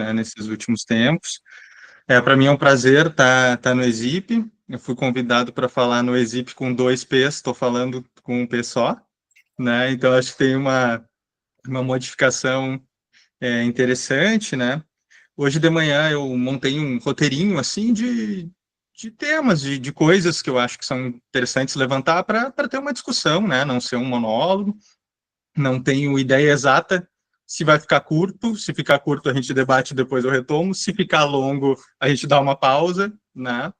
né, nesses últimos tempos. Para mim é um prazer estar no ESIP. Eu fui convidado para falar no ESIP com 2 P's, estou falando com um P só, né? Então acho que tem uma modificação interessante, né? Hoje de manhã eu montei um roteirinho assim de temas, de coisas que eu acho que são interessantes levantar para ter uma discussão, né? Não ser um monólogo. Não tenho ideia exata se vai ficar curto. Se ficar curto, a gente debate, depois eu retomo. Se ficar longo, a gente dá uma pausa, né?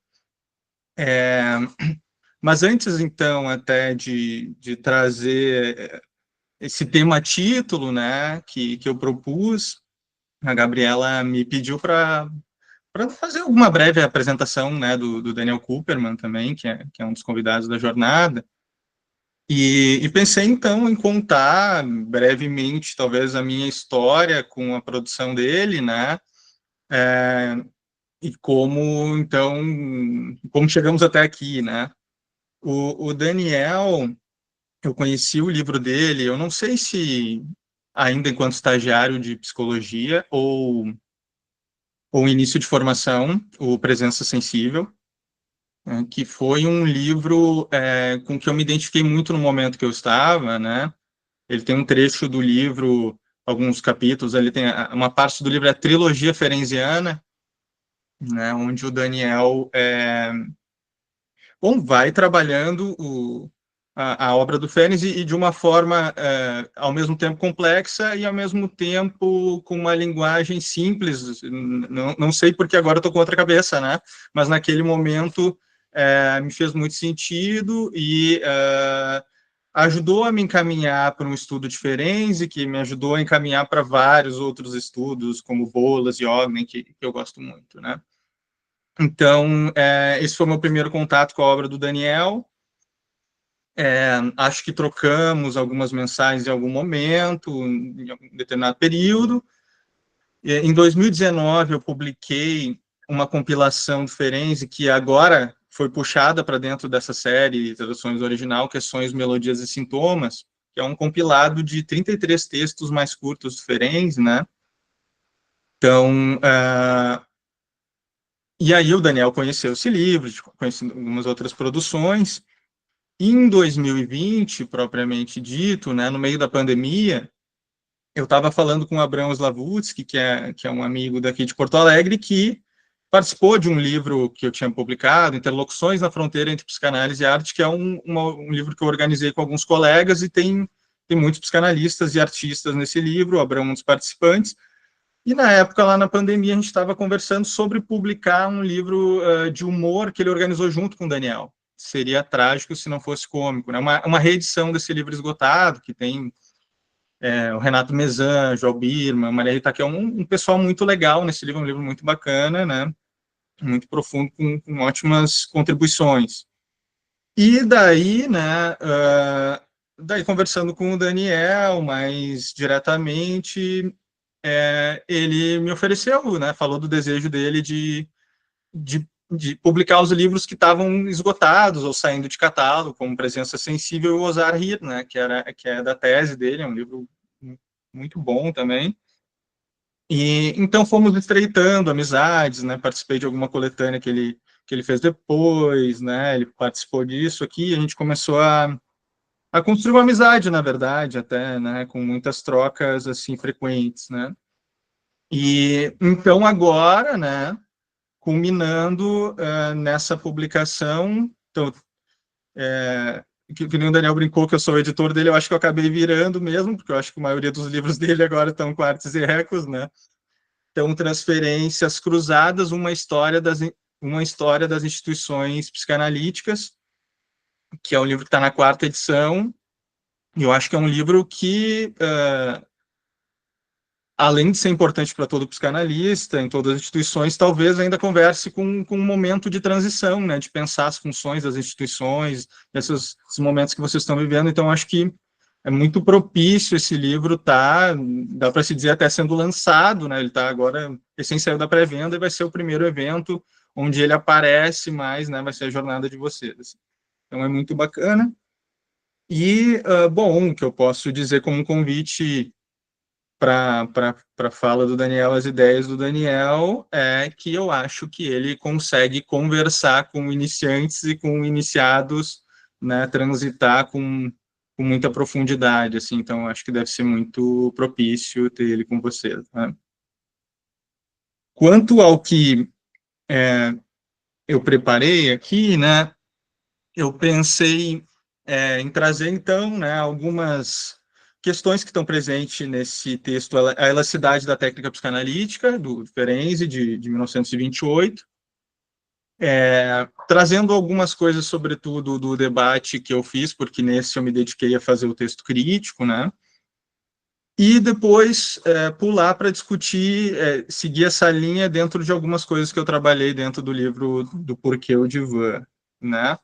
Mas antes, então, até de trazer esse tema título, né, que eu propus, a Gabriela me pediu para fazer uma breve apresentação, né, do Daniel Kuperman também, que é um dos convidados da jornada. E pensei, então, em contar brevemente, talvez, a minha história com a produção dele, né? E como, então, como chegamos até aqui, né? O Daniel, eu conheci o livro dele, eu não sei se ainda enquanto estagiário de psicologia ou início de formação, o Presença Sensível, que foi um livro com que eu me identifiquei muito no momento que eu estava, né? Ele tem um trecho do livro, alguns capítulos, ele tem uma parte do livro, é a trilogia ferenziana, né, onde o Daniel vai trabalhando a obra do Ferenc e de uma forma, ao mesmo tempo, complexa e, ao mesmo tempo, com uma linguagem simples. Não sei porque agora eu estou com outra cabeça, né? Mas naquele momento me fez muito sentido e ajudou a me encaminhar para um estudo de Ferenczi, que me ajudou a encaminhar para vários outros estudos, como Bolas e Ogden, que eu gosto muito, né? Então, esse foi o meu primeiro contato com a obra do Daniel. Acho que trocamos algumas mensagens em algum momento, em algum determinado período. Em 2019, eu publiquei uma compilação do Ferenczi, que agora foi puxada para dentro dessa série Traduções do Original, que é Sonhos, Melodias e Sintomas, que é um compilado de 33 textos mais curtos do Ferenczi, né? Então, e aí o Daniel conheceu esse livro, conheceu algumas outras produções. Em 2020, propriamente dito, né, no meio da pandemia, eu estava falando com o Abrão Slavutsky, que é um amigo daqui de Porto Alegre, que participou de um livro que eu tinha publicado, Interlocuções na Fronteira entre Psicanálise e Arte, que é um livro que eu organizei com alguns colegas, e tem muitos psicanalistas e artistas nesse livro, o Abrão é um dos participantes. E na época, lá na pandemia, a gente estava conversando sobre publicar um livro de humor que ele organizou junto com o Daniel. Seria trágico se não fosse cômico, né? Uma reedição desse livro esgotado, que tem o Renato Mezan, João Birman, Maria Rita, que é um pessoal muito legal nesse livro, um livro muito bacana, né? Muito profundo, com ótimas contribuições. E daí, né, daí conversando com o Daniel mais diretamente, ele me ofereceu, né, falou do desejo dele de publicar os livros que estavam esgotados ou saindo de catálogo, como Presença Sensível e Ousar Rir, né, que é da tese dele, é um livro muito bom também. E então fomos estreitando amizades, né, participei de alguma coletânea que ele fez depois, né, ele participou disso aqui, a gente começou a construir uma amizade, na verdade, até, né, com muitas trocas, assim, frequentes, né. E então agora, né, culminando nessa publicação, então, que nem o Daniel brincou que eu sou o editor dele, eu acho que eu acabei virando mesmo, porque eu acho que a maioria dos livros dele agora estão com artes e ecos, né? Então, Transferências Cruzadas, uma história das instituições psicanalíticas, que é um livro que está na 4ª edição, e eu acho que é um livro que além de ser importante para todo psicanalista, em todas as instituições, talvez ainda converse com um momento de transição, né, de pensar as funções das instituições, esses momentos que vocês estão vivendo. Então, acho que é muito propício esse livro, dá para se dizer até sendo lançado, né, ele está agora, recém saiu da pré-venda e vai ser o primeiro evento onde ele aparece mais, né, vai ser a jornada de vocês. Então, é muito bacana. E, bom, o que eu posso dizer como um convite para a fala do Daniel, as ideias do Daniel, é que eu acho que ele consegue conversar com iniciantes e com iniciados, né, transitar com muita profundidade, assim, então acho que deve ser muito propício ter ele com você, né? Quanto ao que eu preparei aqui, né, eu pensei em trazer, então, né, algumas questões que estão presentes nesse texto, a elasticidade da técnica psicanalítica, do Ferenczi, de 1928, trazendo algumas coisas, sobretudo, do debate que eu fiz, porque nesse eu me dediquei a fazer o texto crítico, né, e depois pular para discutir, seguir essa linha dentro de algumas coisas que eu trabalhei dentro do livro do Porquê o Divã, né.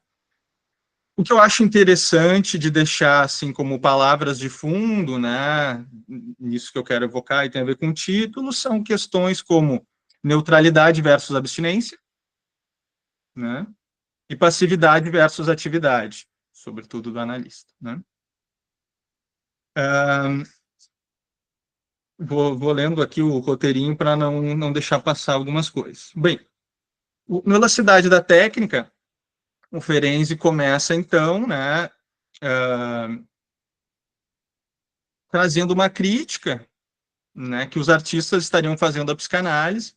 O que eu acho interessante de deixar assim como palavras de fundo, né, nisso que eu quero evocar e tem a ver com o título, são questões como neutralidade versus abstinência, né, e passividade versus atividade, sobretudo do analista, né. Vou lendo aqui o roteirinho para não deixar passar algumas coisas. Bem, no Elasticidade da Técnica, o Ferenczi começa então, né, trazendo uma crítica, né, que os artistas estariam fazendo a psicanálise,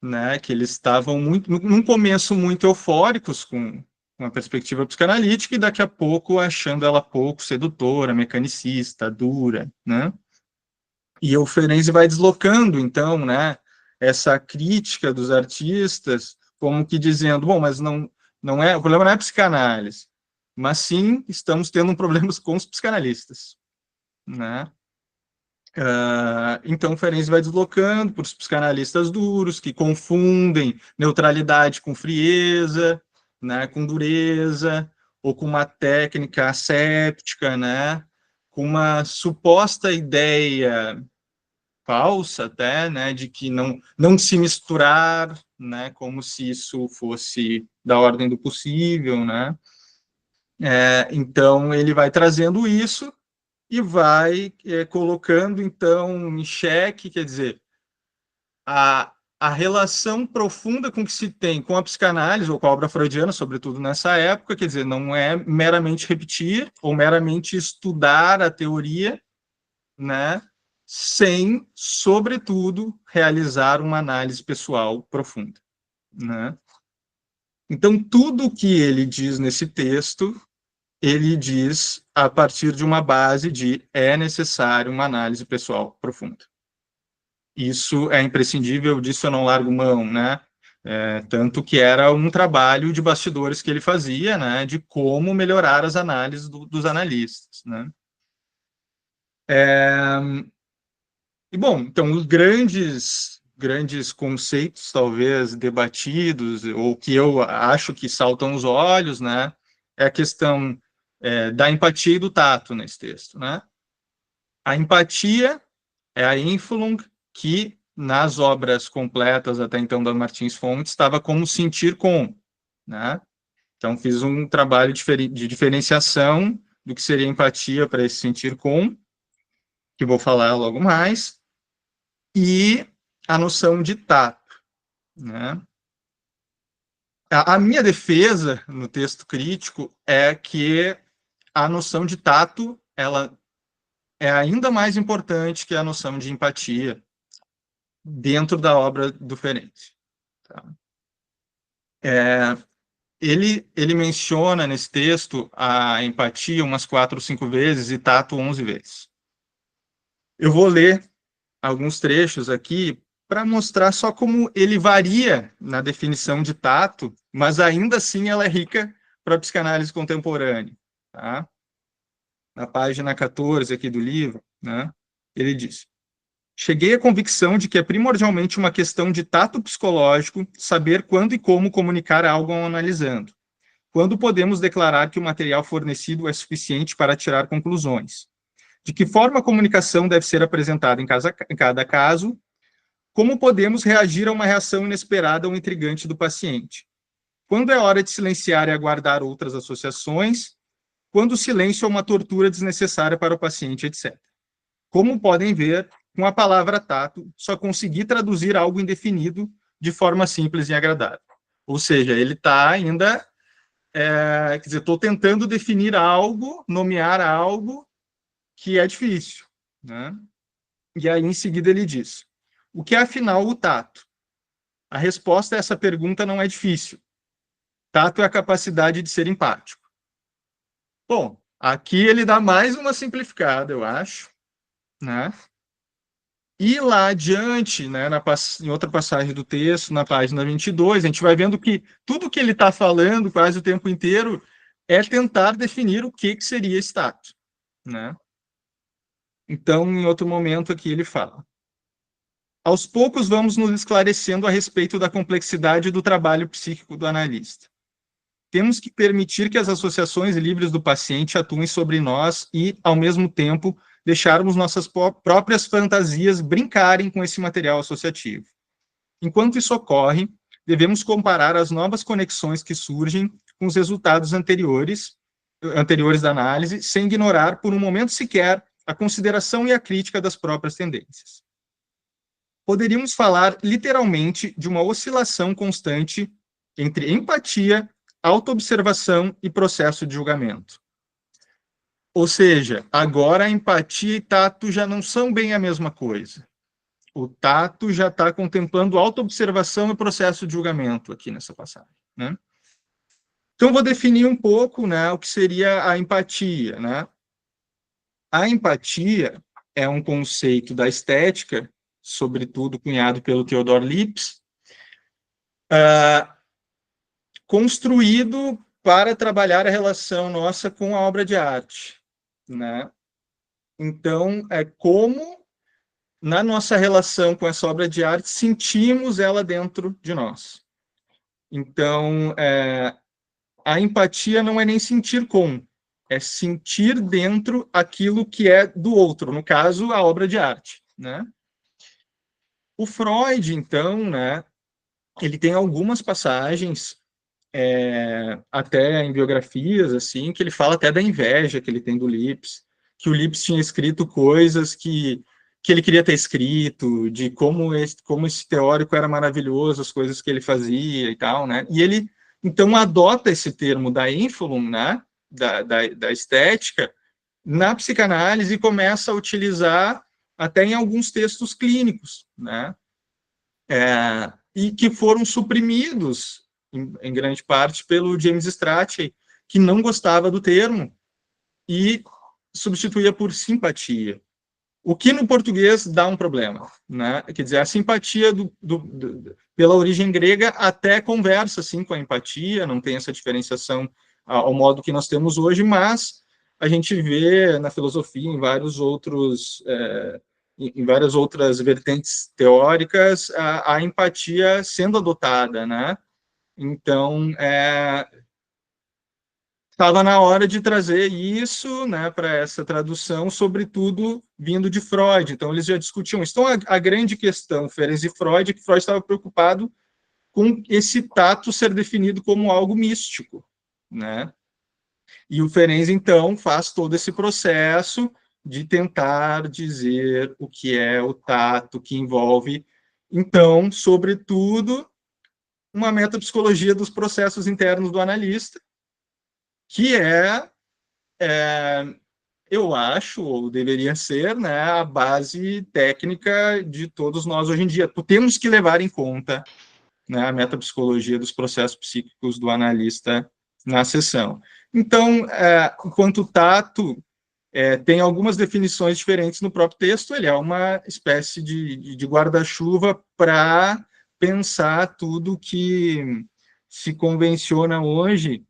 né, que eles estavam muito, num começo muito eufóricos com a perspectiva psicanalítica e daqui a pouco achando ela pouco sedutora, mecanicista, dura, né? E o Ferenczi vai deslocando, então, né, essa crítica dos artistas, como que dizendo, bom, mas não é, o problema não é a psicanálise, mas sim estamos tendo problemas com os psicanalistas, né? Então, o Ferenczi vai deslocando para os psicanalistas duros, que confundem neutralidade com frieza, né, com dureza, ou com uma técnica asséptica, né, com uma suposta ideia falsa até, né, de que não se misturar, né, como se isso fosse da ordem do possível, né. Então, ele vai trazendo isso e vai colocando, então, em xeque, quer dizer, a relação profunda com que se tem com a psicanálise ou com a obra freudiana, sobretudo nessa época, quer dizer, não é meramente repetir ou meramente estudar a teoria, né, sem, sobretudo, realizar uma análise pessoal profunda, né? Então, tudo o que ele diz nesse texto, ele diz a partir de uma base de é necessário uma análise pessoal profunda. Isso é imprescindível, disso eu não largo mão, né? Tanto que era um trabalho de bastidores que ele fazia, né, de como melhorar as análises dos analistas, né? E, bom, então, os grandes conceitos, talvez, debatidos, ou que eu acho que saltam os olhos, né, é a questão da empatia e do tato nesse texto, né? A empatia é a Einfühlung, que nas obras completas até então da Martins Fontes estava como sentir com, né? Então fiz um trabalho de diferenciação do que seria empatia para esse sentir com, que vou falar logo mais, e a noção de tato, né? A minha defesa no texto crítico é que a noção de tato ela é ainda mais importante que a noção de empatia dentro da obra do Ferenczi. Tá? Ele menciona nesse texto a empatia umas 4 ou 5 vezes e tato 11 vezes. Eu vou ler alguns trechos aqui para mostrar só como ele varia na definição de tato, mas ainda assim ela é rica para a psicanálise contemporânea. Tá? Na página 14 aqui do livro, né, ele diz: cheguei à convicção de que é primordialmente uma questão de tato psicológico saber quando e como comunicar algo ao analisando. Quando podemos declarar que o material fornecido é suficiente para tirar conclusões? De que forma a comunicação deve ser apresentada em cada caso? Como podemos reagir a uma reação inesperada ou intrigante do paciente? Quando é hora de silenciar e aguardar outras associações? Quando o silêncio é uma tortura desnecessária para o paciente, etc. Como podem ver, com a palavra tato, só consegui traduzir algo indefinido de forma simples e agradável. Ou seja, ele está ainda, quer dizer, estou tentando definir algo, nomear algo que é difícil, né? E aí, em seguida, ele diz: o que é, afinal, o tato? A resposta a essa pergunta não é difícil. Tato é a capacidade de ser empático. Bom, aqui ele dá mais uma simplificada, eu acho, né? E lá adiante, né, em outra passagem do texto, na página 22, a gente vai vendo que tudo que ele está falando quase o tempo inteiro é tentar definir o que seria esse tato, né? Então, em outro momento aqui ele fala: aos poucos vamos nos esclarecendo a respeito da complexidade do trabalho psíquico do analista. Temos que permitir que as associações livres do paciente atuem sobre nós e, ao mesmo tempo, deixarmos nossas próprias fantasias brincarem com esse material associativo. Enquanto isso ocorre, devemos comparar as novas conexões que surgem com os resultados anteriores da análise, sem ignorar por um momento sequer a consideração e a crítica das próprias tendências. Poderíamos falar literalmente de uma oscilação constante entre empatia, autoobservação e processo de julgamento. Ou seja, agora a empatia e tato já não são bem a mesma coisa. O tato já está contemplando autoobservação e processo de julgamento aqui nessa passagem, né? Então, vou definir um pouco, né, o que seria a empatia, né? A empatia é um conceito da estética, sobretudo cunhado pelo Theodor Lipps, construído para trabalhar a relação nossa com a obra de arte, né? Então, é como, na nossa relação com essa obra de arte, sentimos ela dentro de nós. Então, a empatia não é nem sentir com, é sentir dentro aquilo que é do outro, no caso, a obra de arte, né? O Freud, então, né, ele tem algumas passagens, até em biografias, assim, que ele fala até da inveja que ele tem do Lipps, que o Lipps tinha escrito coisas que ele queria ter escrito, de como esse teórico era maravilhoso, as coisas que ele fazia e tal, né? E ele, então, adota esse termo da ínfulum, né, da estética, na psicanálise e começa a utilizar até em alguns textos clínicos, né? E que foram suprimidos, em grande parte, pelo James Strachey, que não gostava do termo e substituía por simpatia. O que no português dá um problema, né? Quer dizer, a simpatia pela origem grega até conversa assim com a empatia, não tem essa diferenciação ao modo que nós temos hoje, mas a gente vê na filosofia, em várias outras vertentes teóricas, a empatia sendo adotada, né? Então, estava na hora de trazer isso, né, para essa tradução, sobretudo vindo de Freud. Então, eles já discutiam isso. Então, a grande questão, Ferenc e Freud, é que Freud estava preocupado com esse tato ser definido como algo místico, né? E o Ferenc, então, faz todo esse processo de tentar dizer o que é o tato, que envolve, então, sobretudo, uma metapsicologia dos processos internos do analista, que eu acho, ou deveria ser, né, a base técnica de todos nós hoje em dia. Temos que levar em conta, né, a metapsicologia dos processos psíquicos do analista na sessão. Então, enquanto tato tem algumas definições diferentes no próprio texto, ele é uma espécie de guarda-chuva para pensar tudo que se convenciona hoje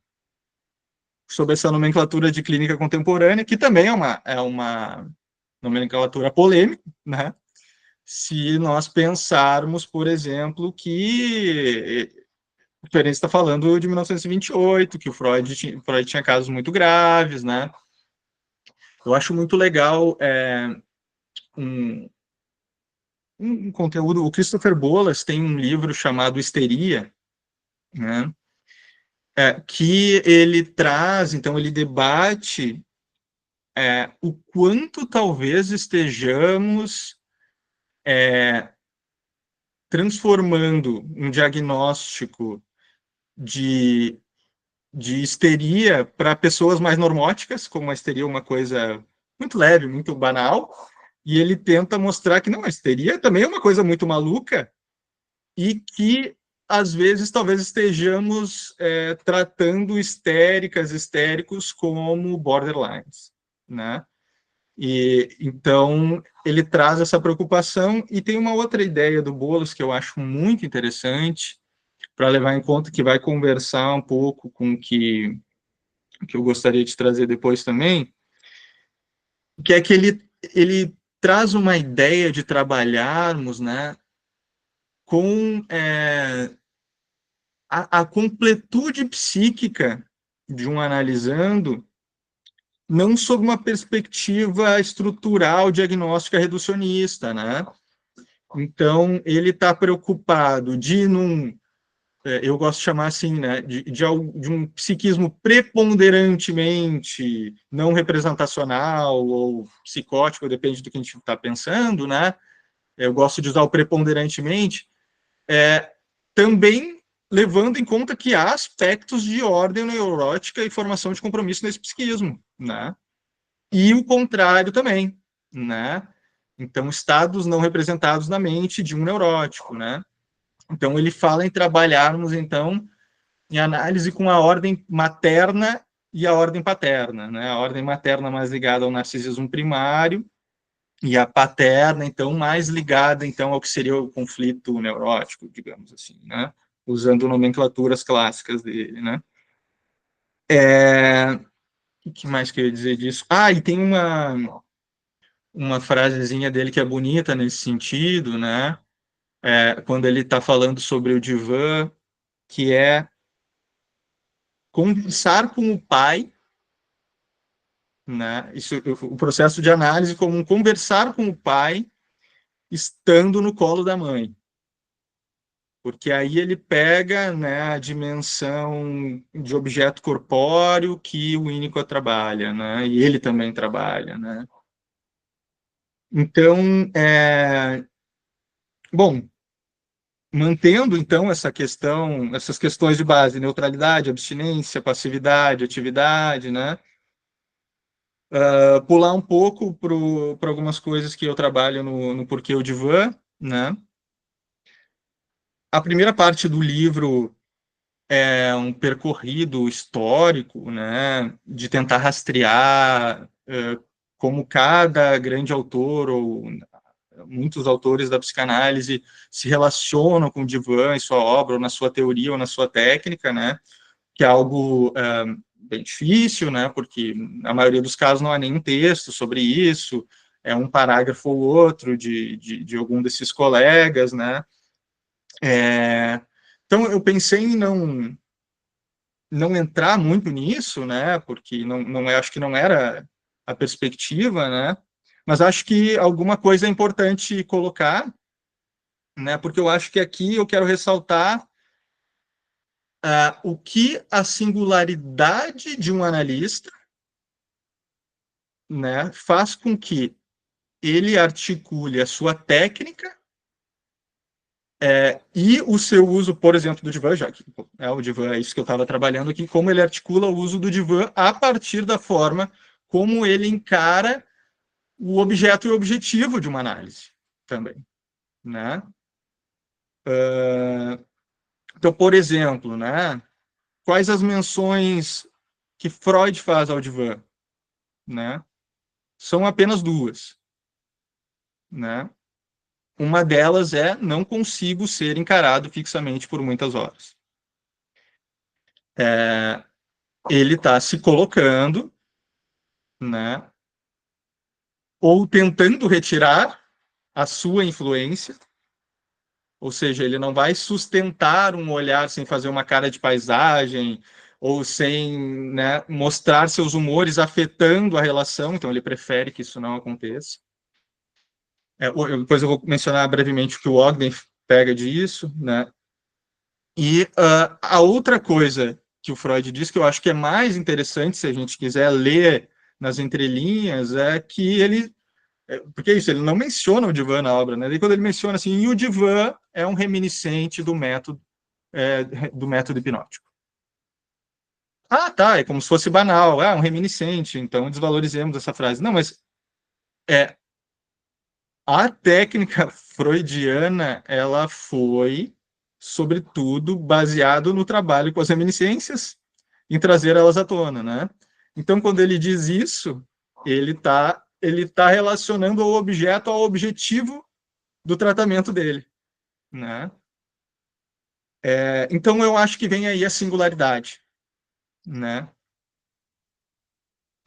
sobre essa nomenclatura de clínica contemporânea, que também é uma nomenclatura polêmica, né? Se nós pensarmos, por exemplo, que o Ferenc está falando de 1928, que o Freud tinha casos muito graves, né? Eu acho muito legal um, um conteúdo. O Christopher Bolas tem um livro chamado Histeria, né? Que ele traz, então, ele debate o quanto talvez estejamos transformando um diagnóstico de histeria para pessoas mais normóticas, como a histeria é uma coisa muito leve, muito banal, e ele tenta mostrar que não, a histeria também é uma coisa muito maluca e que, às vezes, talvez estejamos tratando histéricos como borderlines, né? E, então, ele traz essa preocupação e tem uma outra ideia do Boulos que eu acho muito interessante, para levar em conta que vai conversar um pouco com o que eu gostaria de trazer depois também, que é que ele traz uma ideia de trabalharmos, né, com a completude psíquica de um analisando, não sob uma perspectiva estrutural, diagnóstica reducionista, né? Então, ele está preocupado de, eu gosto de chamar assim, né, de um psiquismo preponderantemente não representacional ou psicótico, depende do que a gente está pensando, né? Eu gosto de usar o preponderantemente, também levando em conta que há aspectos de ordem neurótica e formação de compromisso nesse psiquismo, né? E o contrário também, né? Então, estados não representados na mente de um neurótico, né? Então, ele fala em trabalharmos, então, em análise com a ordem materna e a ordem paterna, né? A ordem materna mais ligada ao narcisismo primário e a paterna, então, mais ligada, então, ao que seria o conflito neurótico, digamos assim, né? Usando nomenclaturas clássicas dele, né? O que mais que eu ia dizer disso? Ah, e tem uma frasezinha dele que é bonita nesse sentido, né? Quando ele está falando sobre o divã, que é conversar com o pai, né? Isso, o processo de análise como um conversar com o pai estando no colo da mãe, porque aí ele pega, né, a dimensão de objeto corpóreo que o Winnicott trabalha, né? E ele também trabalha, né? Então, bom, mantendo então essas questões de base, neutralidade, abstinência, passividade, atividade, né? Pular um pouco para algumas coisas que eu trabalho no Porquê o Divã, né? A primeira parte do livro é um percorrido histórico, né? De tentar rastrear como cada grande autor ou muitos autores da psicanálise se relacionam com o divã em sua obra, ou na sua teoria, ou na sua técnica, né? Que é algo bem difícil, né? Porque na maioria dos casos não há nenhum texto sobre isso, é um parágrafo ou outro de algum desses colegas, né? Então eu pensei em não entrar muito nisso, né? Porque acho que não era a perspectiva, né? Mas acho que alguma coisa é importante colocar, né? Porque eu acho que aqui eu quero ressaltar o que a singularidade de um analista, né, faz com que ele articule a sua técnica e o seu uso, por exemplo, do divã, já que o divã é isso que eu estava trabalhando aqui, como ele articula o uso do divã a partir da forma como ele encara o objeto e o objetivo de uma análise também, né? Então, por exemplo, né, quais as menções que Freud faz ao divã, né? São apenas duas, né? Uma delas é não consigo ser encarado fixamente por muitas horas. Ele está se colocando, né? Ou tentando retirar a sua influência, ou seja, ele não vai sustentar um olhar sem fazer uma cara de paisagem ou sem, né, mostrar seus humores afetando a relação, então ele prefere que isso não aconteça. Depois eu vou mencionar brevemente o que o Ogden pega disso, né? E a outra coisa que o Freud diz, que eu acho que é mais interessante, se a gente quiser ler nas entrelinhas, é que ele Porque é isso, ele não menciona o divã na obra, né? E quando ele menciona assim, e o divã é um reminiscente do método hipnótico. Ah, tá, é como se fosse banal, um reminiscente, então desvalorizemos essa frase. Não, mas é, a técnica freudiana, ela foi, sobretudo, baseado no trabalho com as reminiscências, em trazer elas à tona, né? Então, quando ele diz isso, ele tá relacionando o objeto ao objetivo do tratamento dele, né? Então, eu acho que vem aí a singularidade, né?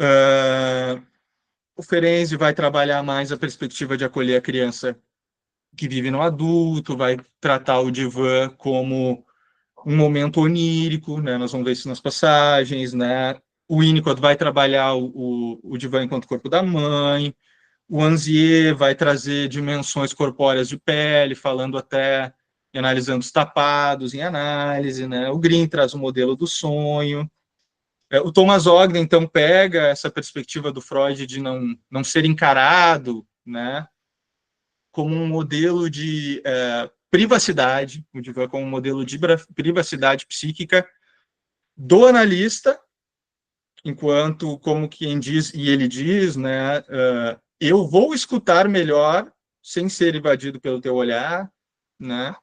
Uh, o Ferenczi vai trabalhar mais a perspectiva de acolher a criança que vive no adulto, vai tratar o divã como um momento onírico, né? Nós vamos ver isso nas passagens, né? O Winnicott vai trabalhar o divã enquanto corpo da mãe, o Anzier vai trazer dimensões corpóreas de pele, falando até analisando os tapados em análise, né? O Green traz o modelo do sonho. O Thomas Ogden, então, pega essa perspectiva do Freud de não ser encarado, né, como um modelo de privacidade, o divã como um modelo de privacidade psíquica do analista, enquanto, como quem diz, e ele diz, né, eu vou escutar melhor sem ser invadido pelo teu olhar, né,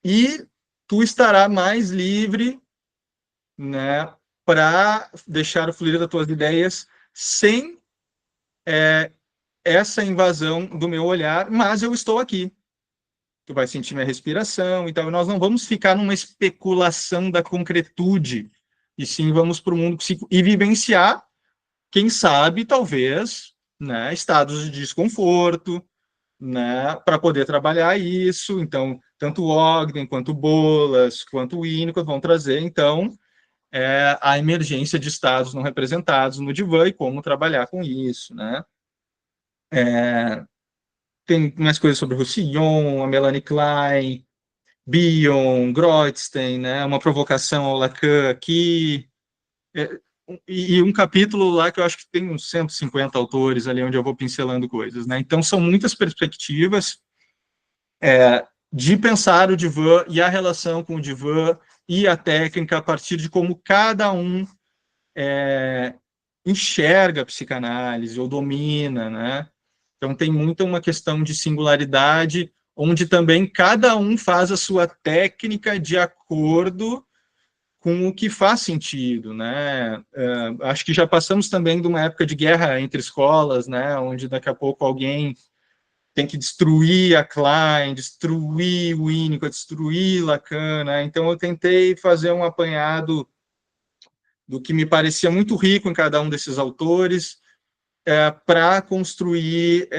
e tu estará mais livre, né, para deixar fluir das tuas ideias sem essa invasão do meu olhar, mas eu estou aqui. Tu vai sentir minha respiração, então nós não vamos ficar numa especulação da concretude, e sim vamos para o mundo psíquico e vivenciar, quem sabe, talvez, né, estados de desconforto, né, para poder trabalhar isso. Então, tanto o Ogden, quanto o Bolas, quanto o Winnicott vão trazer, então, a emergência de estados não representados no divã e como trabalhar com isso, né? Tem mais coisas sobre Roussillon, a Melanie Klein, Bion, Grotstein, né? Uma provocação ao Lacan aqui, é, e um capítulo lá que eu acho que tem uns 150 autores ali onde eu vou pincelando coisas, né? Então são muitas perspectivas de pensar o divã e a relação com o divã e a técnica a partir de como cada um enxerga a psicanálise ou domina, né? Então tem muito uma questão de singularidade, onde também cada um faz a sua técnica de acordo com o que faz sentido, né? Acho que já passamos também de uma época de guerra entre escolas, né? Onde daqui a pouco alguém tem que destruir a Klein, destruir o Winnicott, destruir Lacan, né? Então eu tentei fazer um apanhado do que me parecia muito rico em cada um desses autores, para construir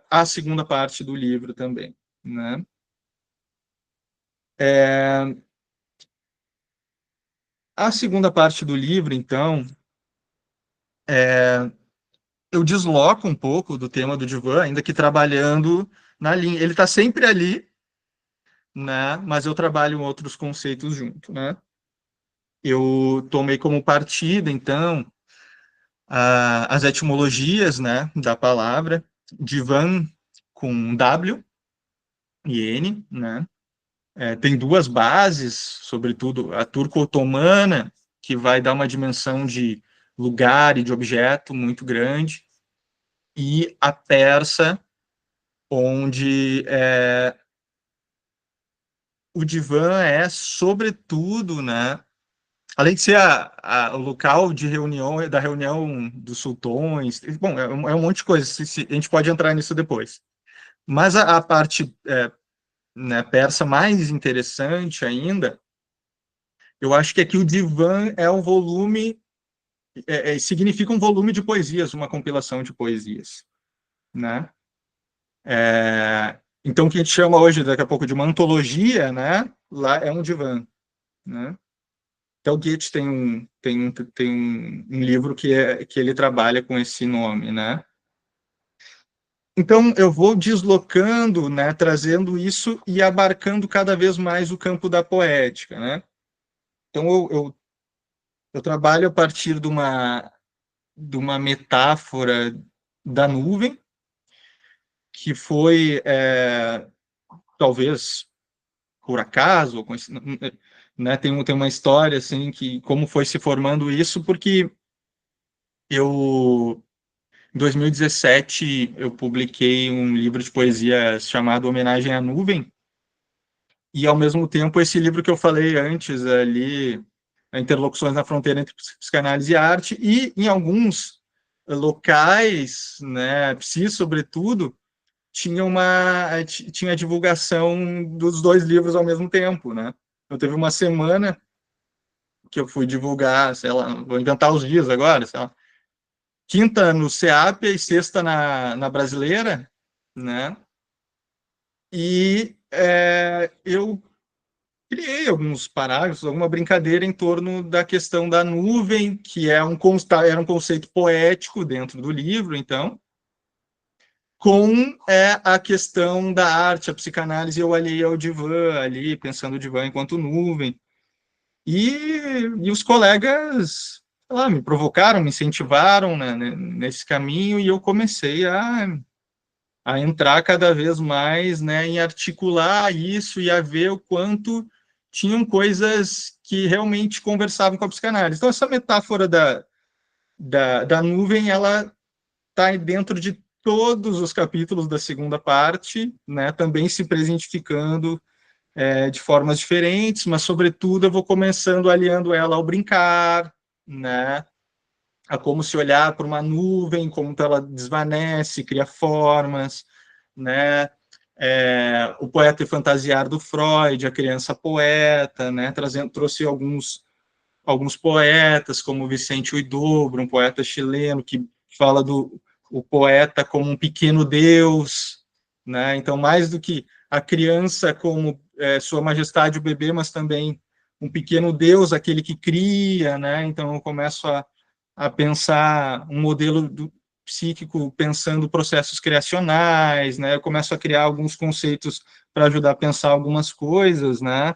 a segunda parte do livro também, né? A segunda parte do livro, então, eu desloco um pouco do tema do divã, ainda que trabalhando na linha. Ele está sempre ali, né? Mas eu trabalho outros conceitos junto, né? Eu tomei como partida, então, as etimologias, né, da palavra, divã com W e N, né? Tem duas bases, sobretudo a turco-otomana, que vai dar uma dimensão de lugar e de objeto muito grande, e a persa, onde o divã é, sobretudo, né, além de ser o local de reunião, da reunião dos sultões, bom, é um monte de coisa, a gente pode entrar nisso depois. Mas a parte né, persa mais interessante ainda, eu acho que aqui o divã é um volume, significa um volume de poesias, uma compilação de poesias, né? Então, o que a gente chama hoje, daqui a pouco, de uma antologia, né? Lá é um divã, né? Então, o Goethe tem um livro que ele trabalha com esse nome, né? Então, eu vou deslocando, né, trazendo isso e abarcando cada vez mais o campo da poética, né? Então, eu trabalho a partir de uma metáfora da nuvem, que foi, talvez, por acaso, né, tem uma história, assim, que como foi se formando isso, porque em 2017, eu publiquei um livro de poesia chamado Homenagem à Nuvem, e, ao mesmo tempo, esse livro que eu falei antes, ali, Interlocuções na Fronteira entre Psicanálise e Arte, e, em alguns locais, né, sobretudo, tinha divulgação dos dois livros ao mesmo tempo, né? Eu teve uma semana que eu fui divulgar, sei lá, vou inventar os dias agora, sei lá, quinta no SEAP e sexta na Brasileira, né? E eu criei alguns parágrafos, alguma brincadeira em torno da questão da nuvem, que era um conceito poético dentro do livro, então, com a questão da arte, a psicanálise, eu alhei ao divã, ali, pensando o divã enquanto nuvem. E os colegas, sei lá, me provocaram, me incentivaram, né, nesse caminho, e eu comecei a entrar cada vez mais, né, em articular isso e a ver o quanto tinham coisas que realmente conversavam com a psicanálise. Então, essa metáfora da nuvem, ela está dentro de todos os capítulos da segunda parte, né, também se presentificando de formas diferentes, mas, sobretudo, eu vou começando aliando ela ao brincar, né, a como se olhar para uma nuvem, como ela desvanece, cria formas, né, o poeta e fantasiar do Freud, a criança poeta, né, trouxe alguns poetas, como Vicente Huidobro, um poeta chileno, que fala do o poeta como um pequeno Deus, né? Então, mais do que a criança como Sua Majestade o bebê, mas também um pequeno Deus, aquele que cria, né? Então, eu começo a pensar um modelo psíquico pensando processos criacionais, né? Eu começo a criar alguns conceitos para ajudar a pensar algumas coisas, né?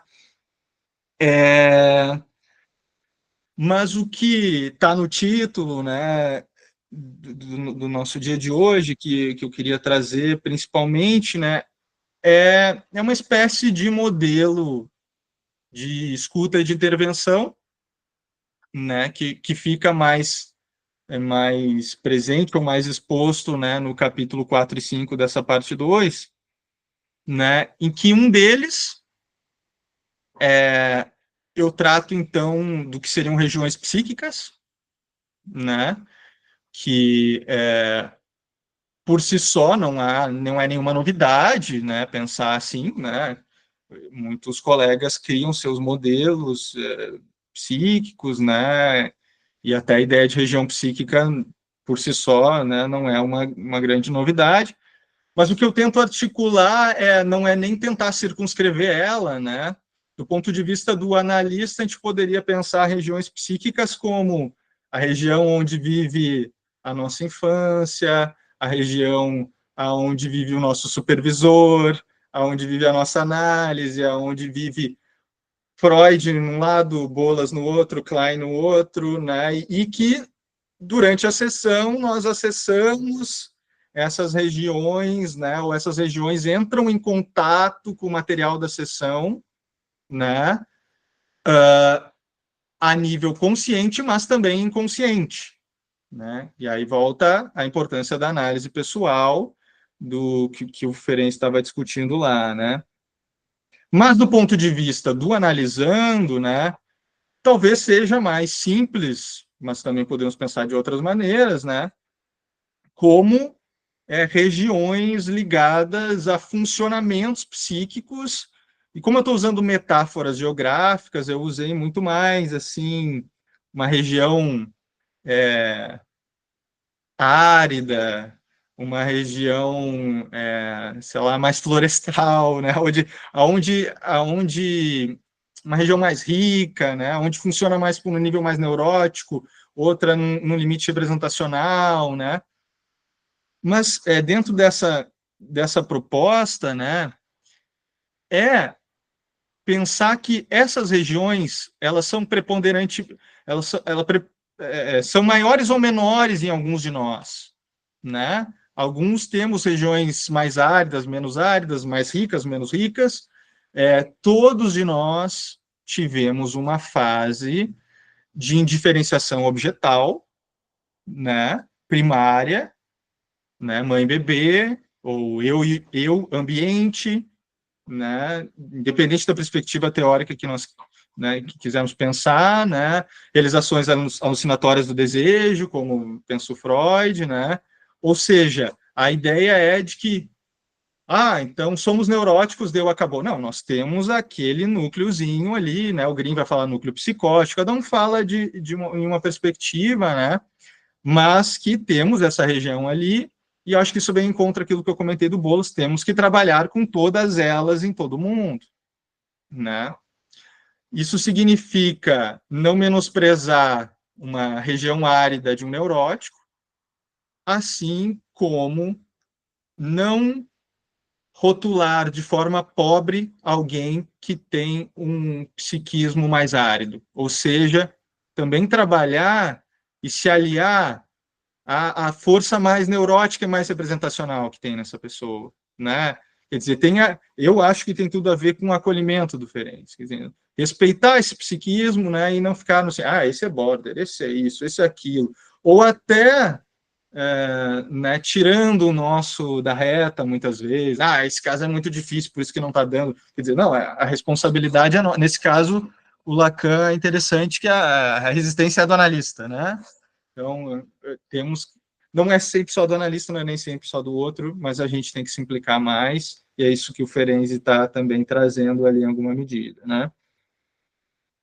Mas o que está no título, né, do nosso dia de hoje, que eu queria trazer principalmente, né, é uma espécie de modelo de escuta e de intervenção, né, que fica mais presente ou mais exposto, né, no capítulo 4 e 5 dessa parte 2, né, em que um deles eu trato, então, do que seriam regiões psíquicas, né, que por si só não é nenhuma novidade, né, pensar assim, né, muitos colegas criam seus modelos psíquicos, né, e até a ideia de região psíquica por si só, né, não é uma grande novidade, mas o que eu tento articular não é nem tentar circunscrever ela, né, do ponto de vista do analista, a gente poderia pensar regiões psíquicas como a região onde vive a nossa infância, a região aonde vive o nosso supervisor, aonde vive a nossa análise, aonde vive Freud num lado, Bolas no outro, Klein no outro, né? E que durante a sessão nós acessamos essas regiões, né? Ou essas regiões entram em contato com o material da sessão, né? A nível consciente, mas também inconsciente, né? E aí volta a importância da análise pessoal do que o Ferenc estava discutindo lá, né? Mas do ponto de vista do analisando, né? Talvez seja mais simples, mas também podemos pensar de outras maneiras, né? Como regiões ligadas a funcionamentos psíquicos. E como eu estou usando metáforas geográficas, eu usei muito mais assim uma região árida, uma região, sei lá, mais florestal, né? Aonde uma região mais rica, né? Onde funciona mais no nível mais neurótico, outra no limite representacional, né? Mas dentro dessa proposta, né? É pensar que essas regiões elas são preponderantes, elas são maiores ou menores em alguns de nós, né? Alguns temos regiões mais áridas, mais ricas, menos ricas. Todos de nós tivemos uma fase de indiferenciação objetal, né? Primária, né? Mãe bebê, ou eu ambiente, né? Independente da perspectiva teórica que nós, né, que quisermos pensar, né? Realizações alucinatórias do desejo, como pensou Freud, né? Ou seja, a ideia é de que então somos neuróticos, deu, acabou. Não, nós temos aquele núcleozinho ali, né? O Green vai falar núcleo psicótico, cada um fala em uma perspectiva, né? Mas que temos essa região ali, e acho que isso bem encontra aquilo que eu comentei do Boulos, temos que trabalhar com todas elas em todo mundo, né? Isso significa não menosprezar uma região árida de um neurótico, assim como não rotular de forma pobre alguém que tem um psiquismo mais árido, ou seja, também trabalhar e se aliar à força mais neurótica e mais representacional que tem nessa pessoa, né? Quer dizer, eu acho que tem tudo a ver com o acolhimento do Ferenc, quer dizer, respeitar esse psiquismo, né, e não ficar no assim, esse é border, esse é isso, esse é aquilo, ou até né, tirando o nosso da reta muitas vezes, esse caso é muito difícil, por isso que não está dando, quer dizer, não, a responsabilidade nesse caso, o Lacan é interessante que a resistência é do analista, né? Então, temos, não é sempre só do analista, não é nem sempre só do outro, mas a gente tem que se implicar mais, e é isso que o Ferenczi está também trazendo ali em alguma medida, né?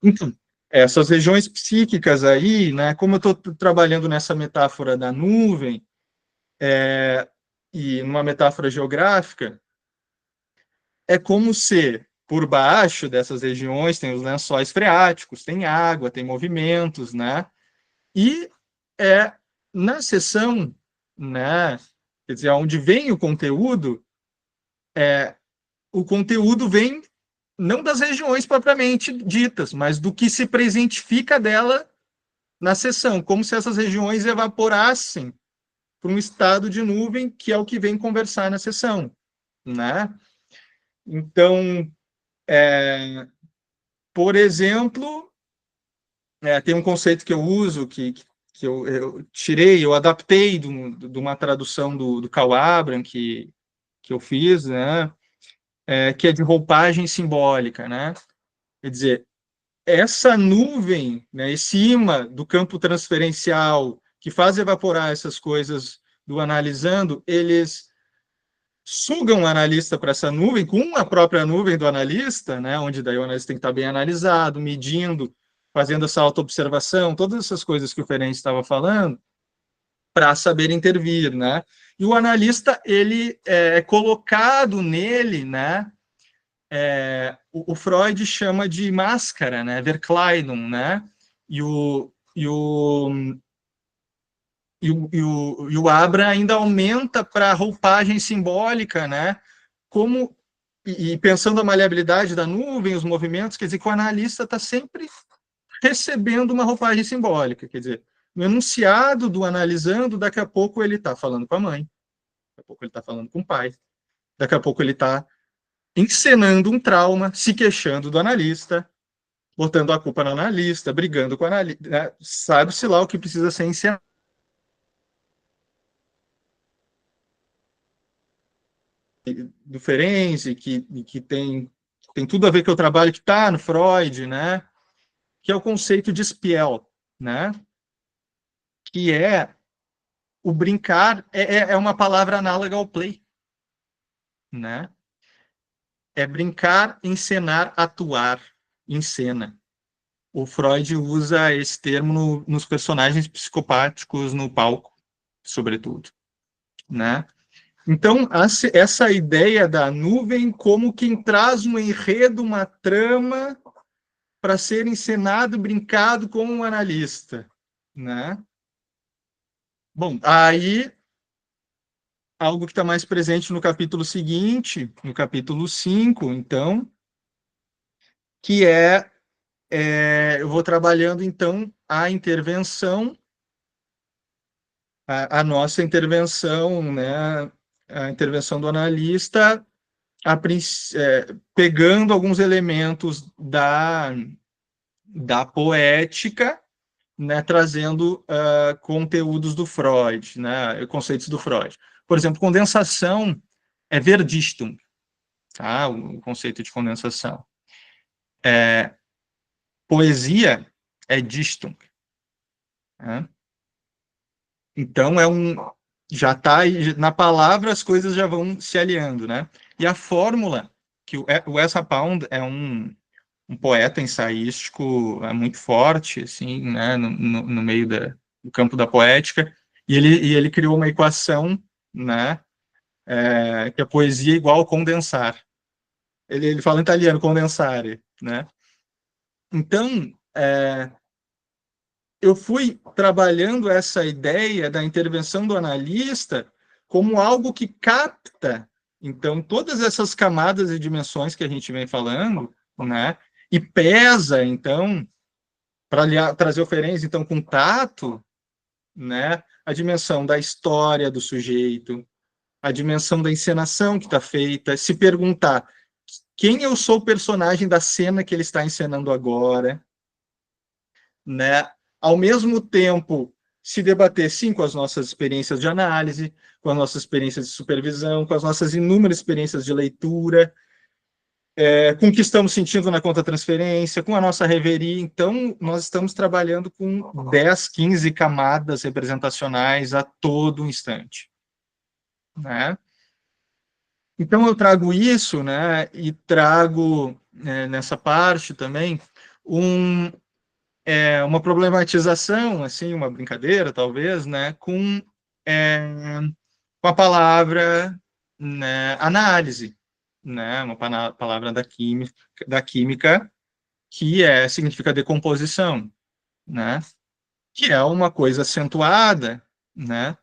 Então, essas regiões psíquicas aí, né, como eu estou trabalhando nessa metáfora da nuvem, e numa metáfora geográfica, é como se por baixo dessas regiões tem os lençóis freáticos, tem água, tem movimentos, né? E na seção, né, quer dizer, onde vem o conteúdo vem não das regiões propriamente ditas, mas do que se presentifica dela na seção, como se essas regiões evaporassem para um estado de nuvem, que é o que vem conversar na seção, né? Então, por exemplo, tem um conceito que eu uso, que eu tirei, eu adaptei de uma tradução do Karl Abram, que eu fiz, né? Que é de roupagem simbólica, né? Quer dizer, essa nuvem, né, esse imã do campo transferencial que faz evaporar essas coisas do analisando, eles sugam o analista para essa nuvem, com a própria nuvem do analista, né, onde daí o analista tem que estar bem analisado, medindo, fazendo essa autoobservação, todas essas coisas que o Ferenc estava falando, para saber intervir, né? E o analista, ele é colocado nele, né? O Freud chama de máscara, né? Verkleidung, né? E o Abra ainda aumenta para a roupagem simbólica, né? Como e pensando a maleabilidade da nuvem, os movimentos, quer dizer que o analista está sempre recebendo uma roupagem simbólica, quer dizer, no enunciado do analisando, daqui a pouco ele está falando com a mãe, daqui a pouco ele está falando com o pai, daqui a pouco ele está encenando um trauma, se queixando do analista, botando a culpa no analista, brigando com o analista, né? Sabe-se lá o que precisa ser encenado. Do Ferenczi, que tem tudo a ver com o trabalho que está no Freud, né? Que é o conceito de Spiel, né? Que é o brincar, é uma palavra análoga ao play, né? É brincar, encenar, atuar, encena. O Freud usa esse termo nos personagens psicopáticos no palco, sobretudo, né? Então, essa ideia da nuvem como quem traz um enredo, uma trama para ser encenado, brincado com um analista, né? Bom, aí algo que está mais presente no capítulo seguinte, no capítulo 5, então, que eu vou trabalhando, então, a intervenção a nossa intervenção, né, a intervenção do analista, pegando alguns elementos da poética, né, trazendo conteúdos do Freud, né, conceitos do Freud. Por exemplo, condensação é Verdichtung, tá? O conceito de condensação. Poesia é Dichtung, né? Então, já está na palavra, as coisas já vão se aliando, né? E a fórmula, que o Ezra Pound é um poeta ensaístico muito forte, assim, né, no meio do campo da poética, e ele criou uma equação, né, que a poesia é igual condensar. Ele fala em italiano, condensare, né? Então, eu fui trabalhando essa ideia da intervenção do analista como algo que capta, então, todas essas camadas e dimensões que a gente vem falando, né, e pesa, então, para trazer oferência, então, com tato, né, a dimensão da história do sujeito, a dimensão da encenação que está feita, se perguntar quem eu sou o personagem da cena que ele está encenando agora, né? Ao mesmo tempo, se debater, sim, com as nossas experiências de análise, com as nossas experiências de supervisão, com as nossas inúmeras experiências de leitura, com o que estamos sentindo na conta transferência, com a nossa reveria. Então, nós estamos trabalhando com 10, 15 camadas representacionais a todo instante, né? Então, eu trago isso, né, e trago, nessa parte também, uma problematização, assim, uma brincadeira, talvez, né, com a palavra, né, análise, né, uma palavra da química que significa decomposição, né, que é uma coisa acentuada, né,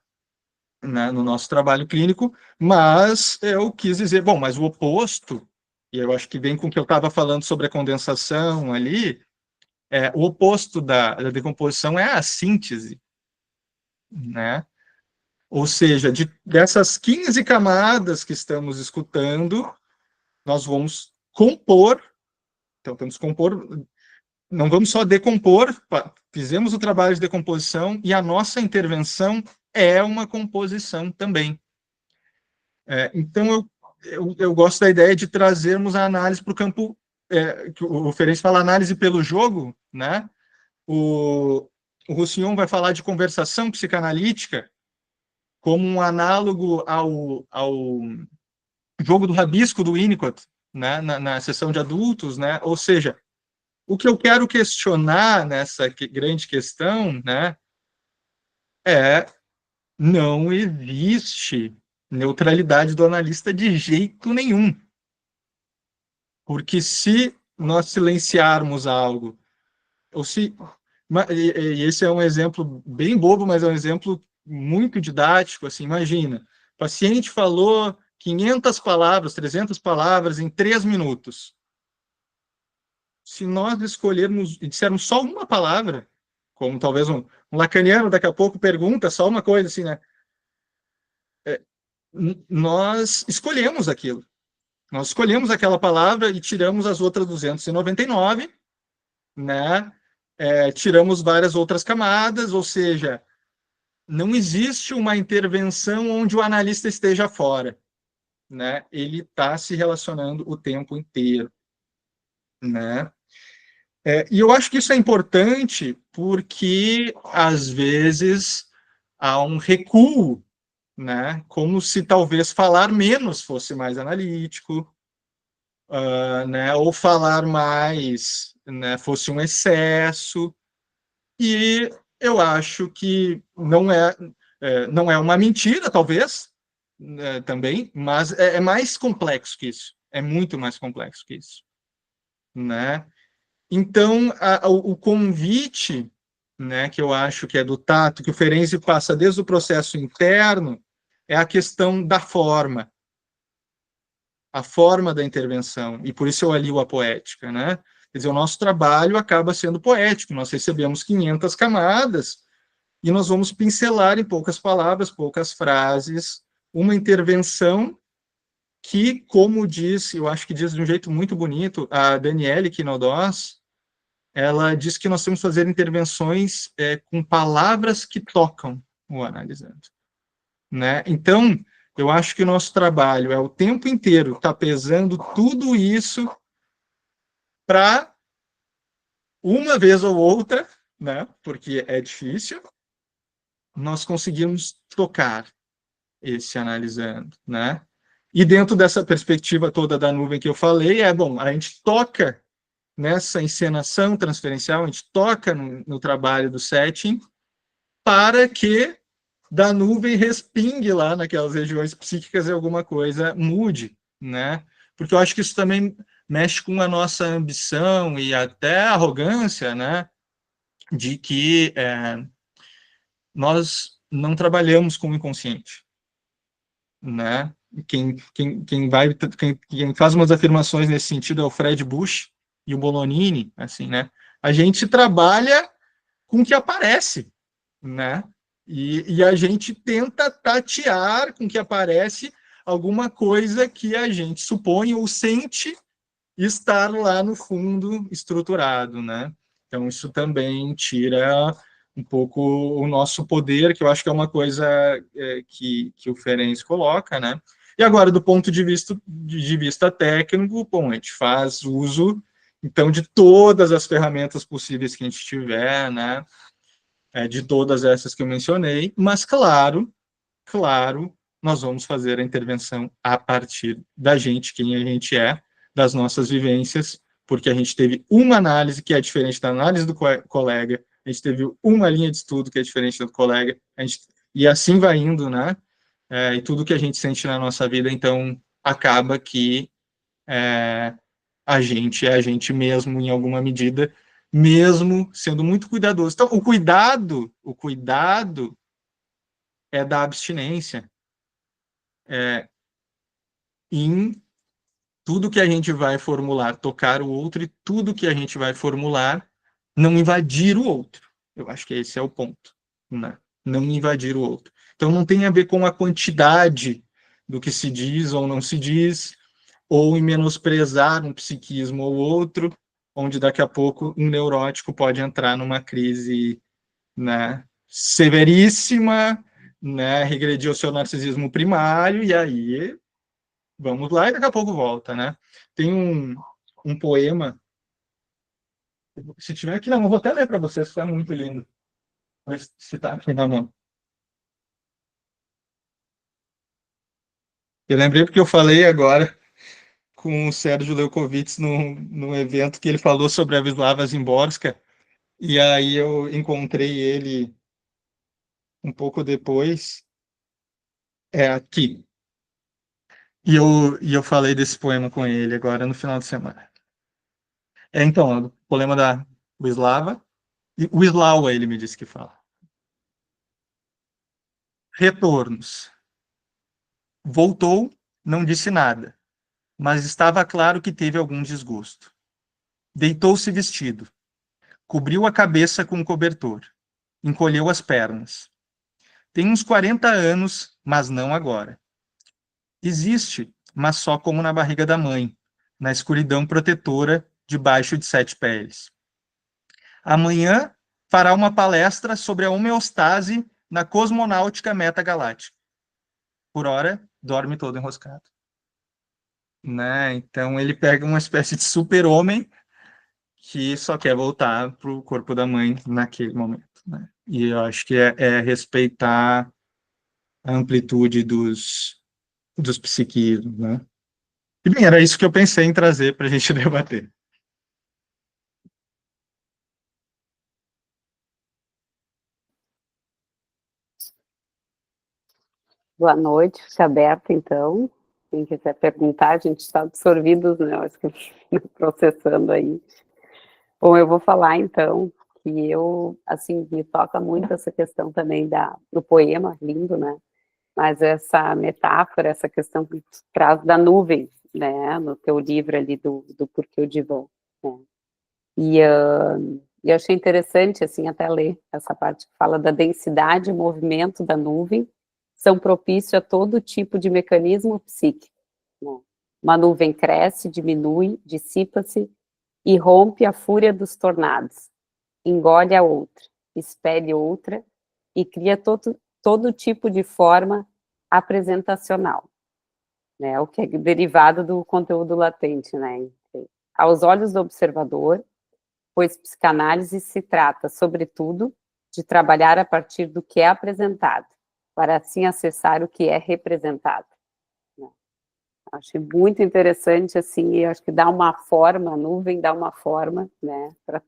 no nosso trabalho clínico, mas eu quis dizer, bom, mas o oposto, e eu acho que vem com o que eu estava falando sobre a condensação ali, o oposto da decomposição é a síntese, né? Ou seja, dessas 15 camadas que estamos escutando, nós vamos compor, então vamos compor, não vamos só decompor, fizemos o trabalho de decomposição e a nossa intervenção é uma composição também. Então, eu gosto da ideia de trazermos a análise para o campo, que o Ferenc fala análise pelo jogo, né? O Roussillon vai falar de conversação psicanalítica como um análogo ao jogo do rabisco do Winnicott, né, na sessão de adultos, né? Ou seja, o que eu quero questionar nessa grande questão, né, não existe neutralidade do analista de jeito nenhum. Porque se nós silenciarmos algo, ou se e esse é um exemplo bem bobo, mas é um exemplo muito didático, assim, imagina, o paciente falou 500 palavras, 300 palavras em 3 minutos. Se nós escolhermos e dissermos só uma palavra, como talvez um lacaniano daqui a pouco pergunta só uma coisa assim, né? Nós escolhemos aquilo. Nós escolhemos aquela palavra e tiramos as outras 299, né? Tiramos várias outras camadas, ou seja, não existe uma intervenção onde o analista esteja fora, né? Ele está se relacionando o tempo inteiro, né? E eu acho que isso é importante porque, às vezes, há um recuo, né? Como se talvez falar menos fosse mais analítico, né? Ou falar mais, né, fosse um excesso. E eu acho que não é uma mentira, talvez, né, também, mas é mais complexo que isso. É muito mais complexo que isso, né? Então, o convite, né, que eu acho que é do tato, que o Ferenczi passa desde o processo interno, é a questão da forma, a forma da intervenção, e por isso eu alio a poética, né? Quer dizer, o nosso trabalho acaba sendo poético, nós recebemos 500 camadas, e nós vamos pincelar em poucas palavras, poucas frases, uma intervenção que, como diz, eu acho que diz de um jeito muito bonito, a Daniele Quinodós, ela diz que nós temos que fazer intervenções com palavras que tocam o analisando, né? Então, eu acho que o nosso trabalho é o tempo inteiro estar pesando tudo isso para, uma vez ou outra, né? Porque é difícil, nós conseguimos tocar esse analisando, né? E dentro dessa perspectiva toda da nuvem que eu falei, bom, a gente toca nessa encenação transferencial, a gente toca no trabalho do setting para que da nuvem respingue lá naquelas regiões psíquicas e alguma coisa mude, né? Porque eu acho que isso também mexe com a nossa ambição e até arrogância, né? De que nós não trabalhamos com o inconsciente, né? Quem faz umas afirmações nesse sentido é o Fred Bush e o Bolonini, assim, né? A gente trabalha com o que aparece, né? E a gente tenta tatear com o que aparece alguma coisa que a gente supõe ou sente estar lá no fundo estruturado, né? Então, isso também tira um pouco o nosso poder, que eu acho que é uma coisa que o Ferenc coloca, né? E agora, do ponto de vista técnico, bom, a gente faz uso, então, de todas as ferramentas possíveis que a gente tiver, né? De todas essas que eu mencionei, mas, claro, nós vamos fazer a intervenção a partir da gente, quem a gente é, das nossas vivências, porque a gente teve uma análise que é diferente da análise do colega, a gente teve uma linha de estudo que é diferente do colega, e assim vai indo, né? E tudo que a gente sente na nossa vida, então, acaba que a gente é a gente mesmo, em alguma medida, mesmo sendo muito cuidadoso. Então, o cuidado é da abstinência, em tudo que a gente vai formular, tocar o outro, e tudo que a gente vai formular, não invadir o outro. Eu acho que esse é o ponto, né? Não invadir o outro. Então, não tem a ver com a quantidade do que se diz ou não se diz, ou em menosprezar um psiquismo ou outro, onde daqui a pouco um neurótico pode entrar numa crise, né, severíssima, né, regredir ao seu narcisismo primário, e aí vamos lá e daqui a pouco volta, né? Tem um poema, se tiver aqui na mão, vou até ler para vocês, que é muito lindo. Se está aqui na mão. Eu lembrei porque eu falei agora com o Sérgio Leucovitz num evento que ele falou sobre a Wisława Szymborska, e aí eu encontrei ele um pouco depois, aqui. E eu falei desse poema com ele agora no final de semana. Então, o poema da Wisława, e Wisława ele me disse que fala. Retornos. Voltou, não disse nada, mas estava claro que teve algum desgosto. Deitou-se vestido, cobriu a cabeça com um cobertor, encolheu as pernas. Tem uns 40 anos, mas não agora. Existe, mas só como na barriga da mãe, na escuridão protetora, debaixo de 7 peles. Amanhã fará uma palestra sobre a homeostase na cosmonáutica metagaláctica. Por hora, dorme todo enroscado. Né? Então ele pega uma espécie de super-homem que só quer voltar para o corpo da mãe naquele momento. Né? E eu acho que é respeitar a amplitude dos psiquismos. Né? E bem, era isso que eu pensei em trazer para a gente debater. Boa noite, fica aberto então. Quem quiser perguntar, a gente está absorvidos, né? Acho que processando aí. Bom, eu vou falar então que eu, assim, me toca muito essa questão também do poema, lindo, né? Mas essa metáfora, essa questão que tu traz da nuvem, né? No teu livro ali do Porquê o Divã, né? E E eu achei interessante, assim, até ler essa parte que fala da densidade e movimento da nuvem, são propícios a todo tipo de mecanismo psíquico, né? Uma nuvem cresce, diminui, dissipa-se e rompe a fúria dos tornados, engole a outra, expele outra e cria todo tipo de forma apresentacional, né? O que é derivado do conteúdo latente, né? Aos olhos do observador, pois psicanálise se trata, sobretudo, de trabalhar a partir do que é apresentado, para assim acessar o que é representado, né? Acho muito interessante, assim, e acho que dá uma forma, a nuvem dá uma forma, né, para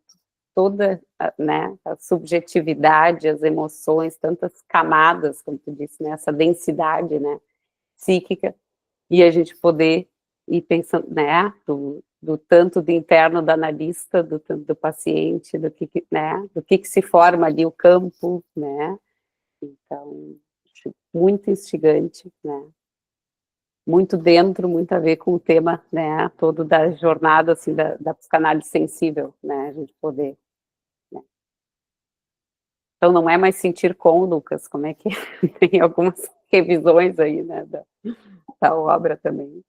toda, né, a subjetividade, as emoções, tantas camadas, como tu disse, né, essa densidade, né, psíquica, e a gente poder ir pensando, né, do tanto do interno do analista, do tanto do paciente, né, do que se forma ali o campo, né, então, acho muito instigante, né, muito dentro, muito a ver com o tema, né, todo da jornada, assim, da psicanálise sensível, né, a gente poder, né. Então, não é mais sentir com, Lucas, como é que tem algumas revisões aí, né, da obra também.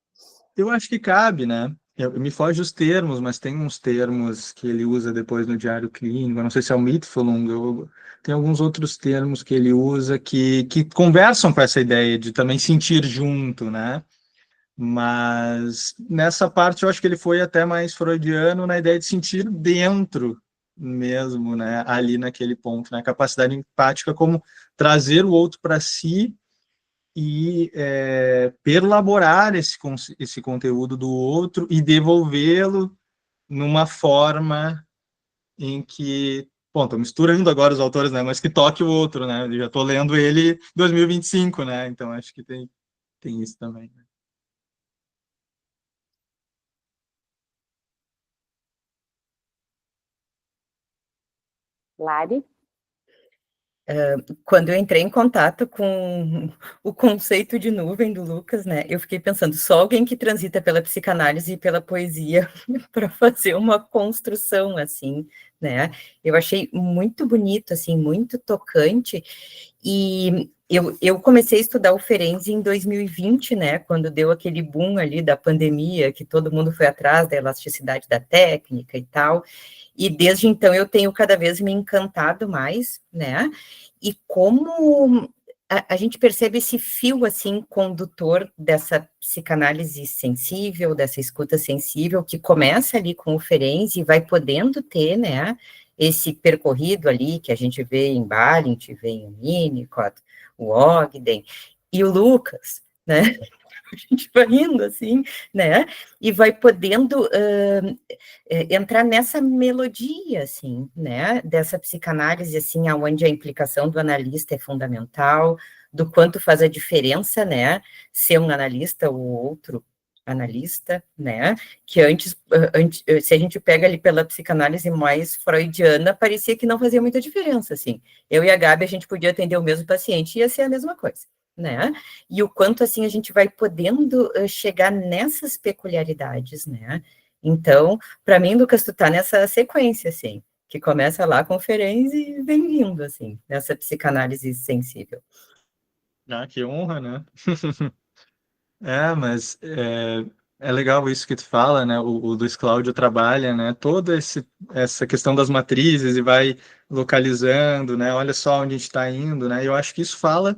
Eu acho que cabe, né? Me foge os termos, mas tem uns termos que ele usa depois no diário clínico, eu não sei se é o Mitfulung, tem alguns outros termos que ele usa que conversam com essa ideia de também sentir junto, né? Mas nessa parte eu acho que ele foi até mais freudiano na ideia de sentir dentro mesmo, né? Ali naquele ponto, né? A capacidade empática como trazer o outro para si e perlaborar esse conteúdo do outro e devolvê-lo numa forma em que, bom, estou misturando agora os autores, né, mas que toque o outro, né, eu já estou lendo ele em 2025, né, então acho que tem isso também. Né? Lari? Quando eu entrei em contato com o conceito de nuvem do Lucas, né, eu fiquei pensando, só alguém que transita pela psicanálise e pela poesia para fazer uma construção assim, né? Eu achei muito bonito, assim, muito tocante, e eu comecei a estudar o Ferenczi em 2020, né, quando deu aquele boom ali da pandemia, que todo mundo foi atrás da elasticidade da técnica e tal, e desde então eu tenho cada vez me encantado mais, né, e como a gente percebe esse fio, assim, condutor dessa psicanálise sensível, dessa escuta sensível, que começa ali com o Ferenczi e vai podendo ter, né, esse percorrido ali, que a gente vê em Balint, vê em Winnicott, o Ogden, e o Lucas, né, a gente vai indo, assim, né, e vai podendo entrar nessa melodia, assim, né, dessa psicanálise, assim, onde a implicação do analista é fundamental, do quanto faz a diferença, né, ser um analista ou outro analista, né, que antes, se a gente pega ali pela psicanálise mais freudiana, parecia que não fazia muita diferença, assim, eu e a Gabi, a gente podia atender o mesmo paciente e ia ser a mesma coisa, né, e o quanto, assim, a gente vai podendo chegar nessas peculiaridades, né, então, para mim, Lucas, tu tá nessa sequência, assim, que começa lá com o Ferenczi e vem vindo, assim, nessa psicanálise sensível. Ah, que honra, né? Mas é legal isso que tu fala, né? O Luiz Cláudio trabalha, né? Toda essa questão das matrizes e vai localizando, né? Olha só onde a gente está indo, né? Eu acho que isso fala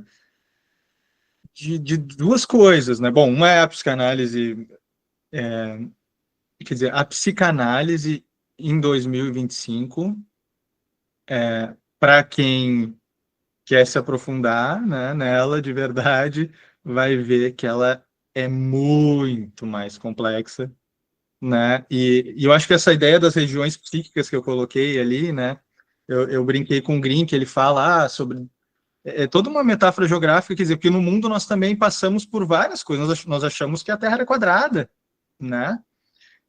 de duas coisas, né? Bom, uma é a psicanálise, quer dizer, a psicanálise em 2025, para quem quer se aprofundar, né, nela de verdade, vai ver que ela é muito mais complexa, né? E eu acho que essa ideia das regiões psíquicas que eu coloquei ali, né? Eu brinquei com o Green, que ele fala sobre toda uma metáfora geográfica, quer dizer, porque no mundo nós também passamos por várias coisas, nós achamos que a Terra é quadrada, né?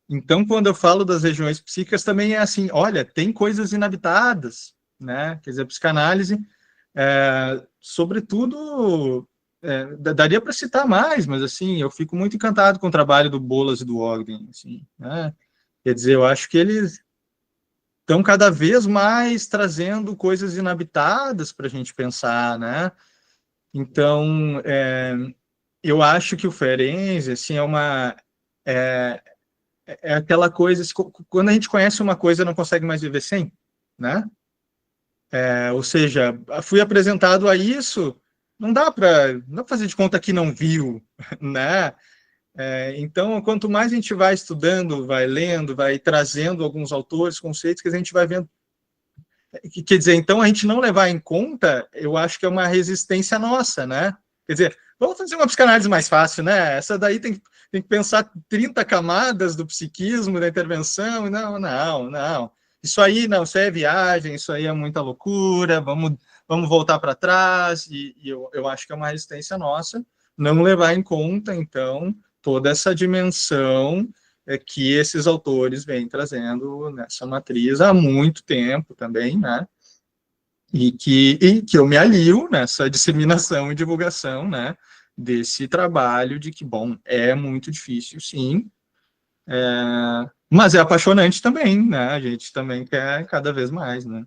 Então, quando eu falo das regiões psíquicas, também é assim, olha, tem coisas inabitadas, né? Quer dizer, a psicanálise, sobretudo, daria para citar mais, mas assim, eu fico muito encantado com o trabalho do Bolas e do Ogden, assim, né? Quer dizer, eu acho que eles estão cada vez mais trazendo coisas inabitadas para a gente pensar, né? Então, eu acho que o Ferenczi, assim, é, é aquela coisa, quando a gente conhece uma coisa, não consegue mais viver sem, né? Ou seja, fui apresentado a isso, não fazer de conta que não viu, né? Então, quanto mais a gente vai estudando, vai lendo, vai trazendo alguns autores, conceitos que a gente vai vendo. Quer dizer, então a gente não levar em conta, eu acho que é uma resistência nossa, né? Quer dizer, vamos fazer uma psicanálise mais fácil, né? Essa daí tem que pensar 30 camadas do psiquismo, da intervenção, não. Isso aí não, isso aí é viagem, isso aí é muita loucura, vamos voltar para trás, e eu acho que é uma resistência nossa não levar em conta, então, toda essa dimensão que esses autores vêm trazendo nessa matriz há muito tempo também, né? E que eu me alio nessa disseminação e divulgação, né? Desse trabalho de que, bom, é muito difícil, sim, mas é apaixonante também, né? A gente também quer cada vez mais, né?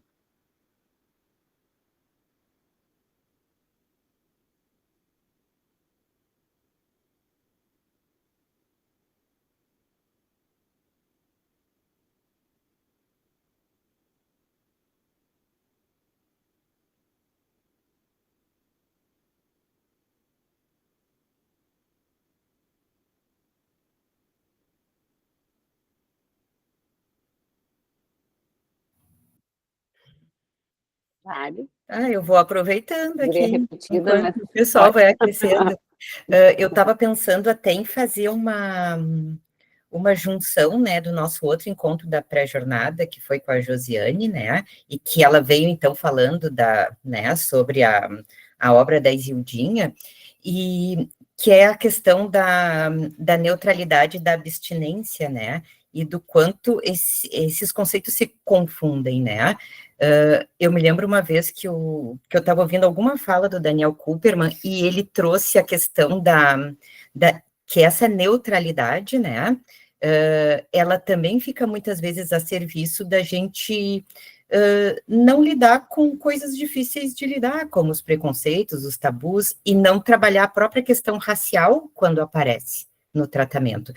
Vale. Eu vou aproveitando Diria aqui, repetida, mas enquanto o pessoal pode. vai aquecendo. Eu estava pensando até em fazer uma junção, né, do nosso outro encontro da pré-jornada, que foi com a Josiane, né, e que ela veio, então, falando né, sobre a obra da Isildinha, e que é a questão da neutralidade da abstinência, né, e do quanto esses conceitos se confundem, né. Eu me lembro uma vez que eu estava ouvindo alguma fala do Daniel Kuperman, e ele trouxe a questão que essa neutralidade, né, ela também fica muitas vezes a serviço da gente não lidar com coisas difíceis de lidar, como os preconceitos, os tabus, e não trabalhar a própria questão racial quando aparece no tratamento,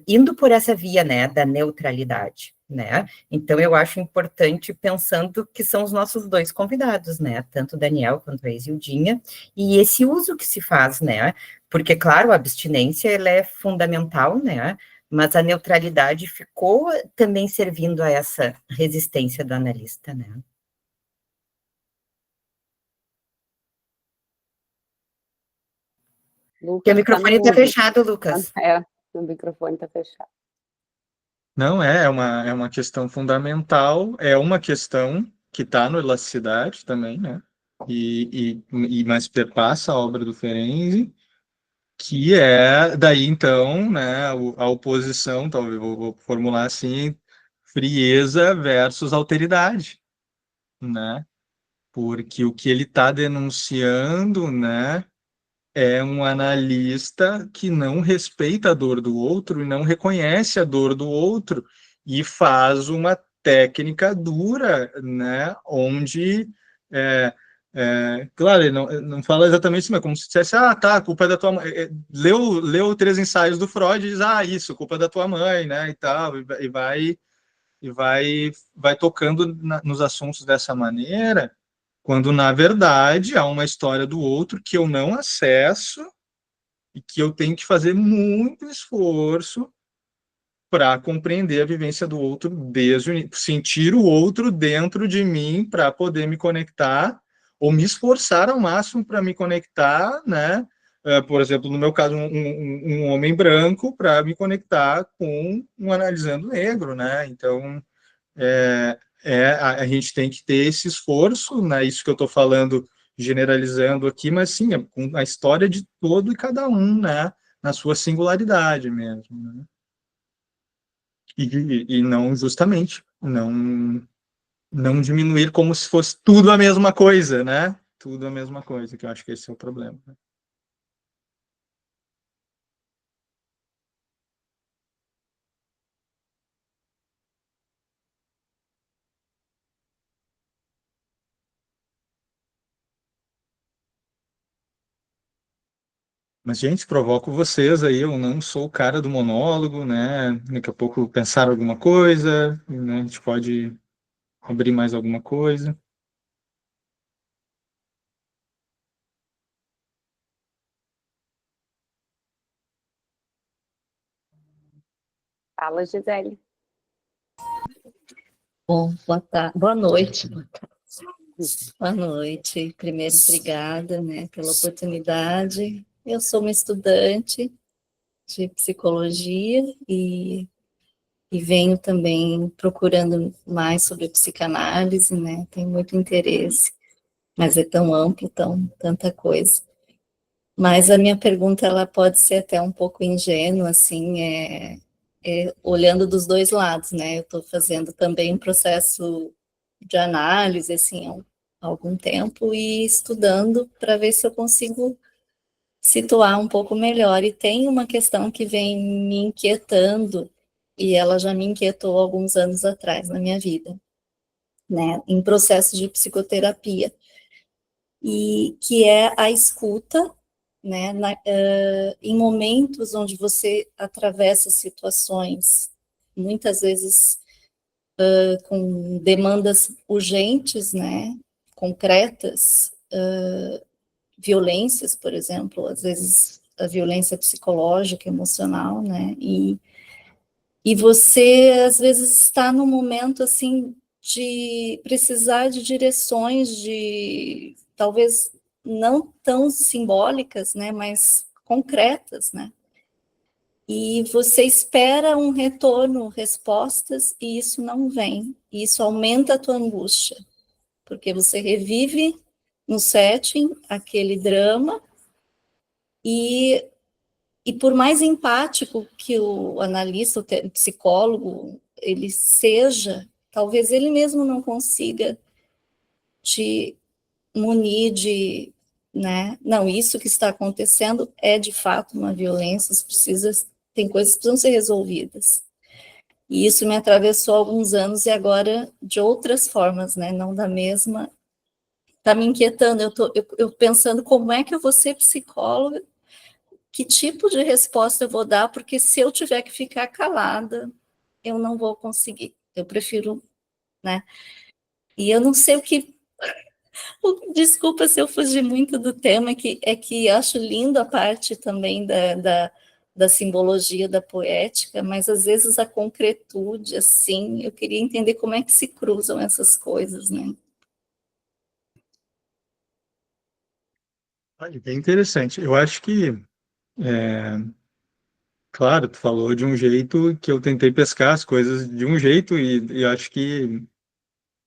indo por essa via, né, da neutralidade, né, então eu acho importante, pensando que são os nossos dois convidados, né, tanto o Daniel quanto a Isildinha, e esse uso que se faz, né, porque, claro, a abstinência, ela é fundamental, né, mas a neutralidade ficou também servindo a essa resistência do analista, né. Teu Lucas está no microfone está mudo. fechado, Lucas. O microfone está fechado. Não, é uma questão fundamental, é uma questão que está no Elasticidade também, né? Mas perpassa a obra do Ferenczi, que é daí então, né, a oposição, talvez vou formular assim, frieza versus alteridade, né? Porque o que ele está denunciando, né, é um analista que não respeita a dor do outro e não reconhece a dor do outro e faz uma técnica dura, né, onde claro, ele não fala exatamente isso, mas como se dissesse, tá, a culpa é da tua mãe. Leu três ensaios do Freud e diz, isso, culpa é da tua mãe, né, e tal, vai tocando nos assuntos dessa maneira, quando, na verdade, há uma história do outro que eu não acesso e que eu tenho que fazer muito esforço para compreender a vivência do outro, sentir o outro dentro de mim para poder me conectar, ou me esforçar ao máximo para me conectar, né? Por exemplo, no meu caso, um homem branco para me conectar com um analisando negro, né? Então, a gente tem que ter esse esforço, né? Isso que eu estou falando, generalizando aqui, mas sim, é com a história de todo e cada um, né? Na sua singularidade mesmo, né? E não justamente, não diminuir como se fosse tudo a mesma coisa, né? Tudo a mesma coisa, que eu acho que esse é o problema. Mas, gente, provoco vocês aí, eu não sou o cara do monólogo, né? Daqui a pouco pensar alguma coisa, né? A gente pode abrir mais alguma coisa. Fala, Gisele. Bom, boa noite. Boa noite. Primeiro, obrigada, né, pela oportunidade. Eu sou uma estudante de psicologia e venho também procurando mais sobre psicanálise, né? Tenho muito interesse, mas é tão amplo, tanta coisa. Mas a minha pergunta ela pode ser até um pouco ingênua, assim, olhando dos dois lados, né? Eu estou fazendo também um processo de análise, assim, há algum tempo e estudando para ver se eu consigo situar um pouco melhor. E tem uma questão que vem me inquietando e ela já me inquietou alguns anos atrás na minha vida, né? Em processo de psicoterapia e que é a escuta, né, em momentos onde você atravessa situações, muitas vezes com demandas urgentes, né, concretas, violências, por exemplo, às vezes a violência psicológica, emocional, né, e você, às vezes, está num momento, assim, de precisar de direções, de talvez não tão simbólicas, né, mas concretas, né, e você espera um retorno, respostas, e isso não vem, e isso aumenta a tua angústia, porque você revive no setting aquele drama, e E por mais empático que o analista, o psicólogo, ele seja, talvez ele mesmo não consiga te munir de, né? Não, isso que está acontecendo é de fato uma violência, tem coisas que precisam ser resolvidas. E isso me atravessou há alguns anos e agora de outras formas, né? Não da mesma. Está me inquietando. Eu pensando como é que eu vou ser psicóloga, que tipo de resposta eu vou dar, porque se eu tiver que ficar calada, eu não vou conseguir. Eu prefiro, né? E eu não sei o que. Desculpa se eu fugi muito do tema, é que acho lindo a parte também da simbologia, da poética, mas às vezes a concretude, assim, eu queria entender como é que se cruzam essas coisas, né? Olha, bem interessante. Eu acho que, claro, tu falou de um jeito que eu tentei pescar as coisas de um jeito e acho que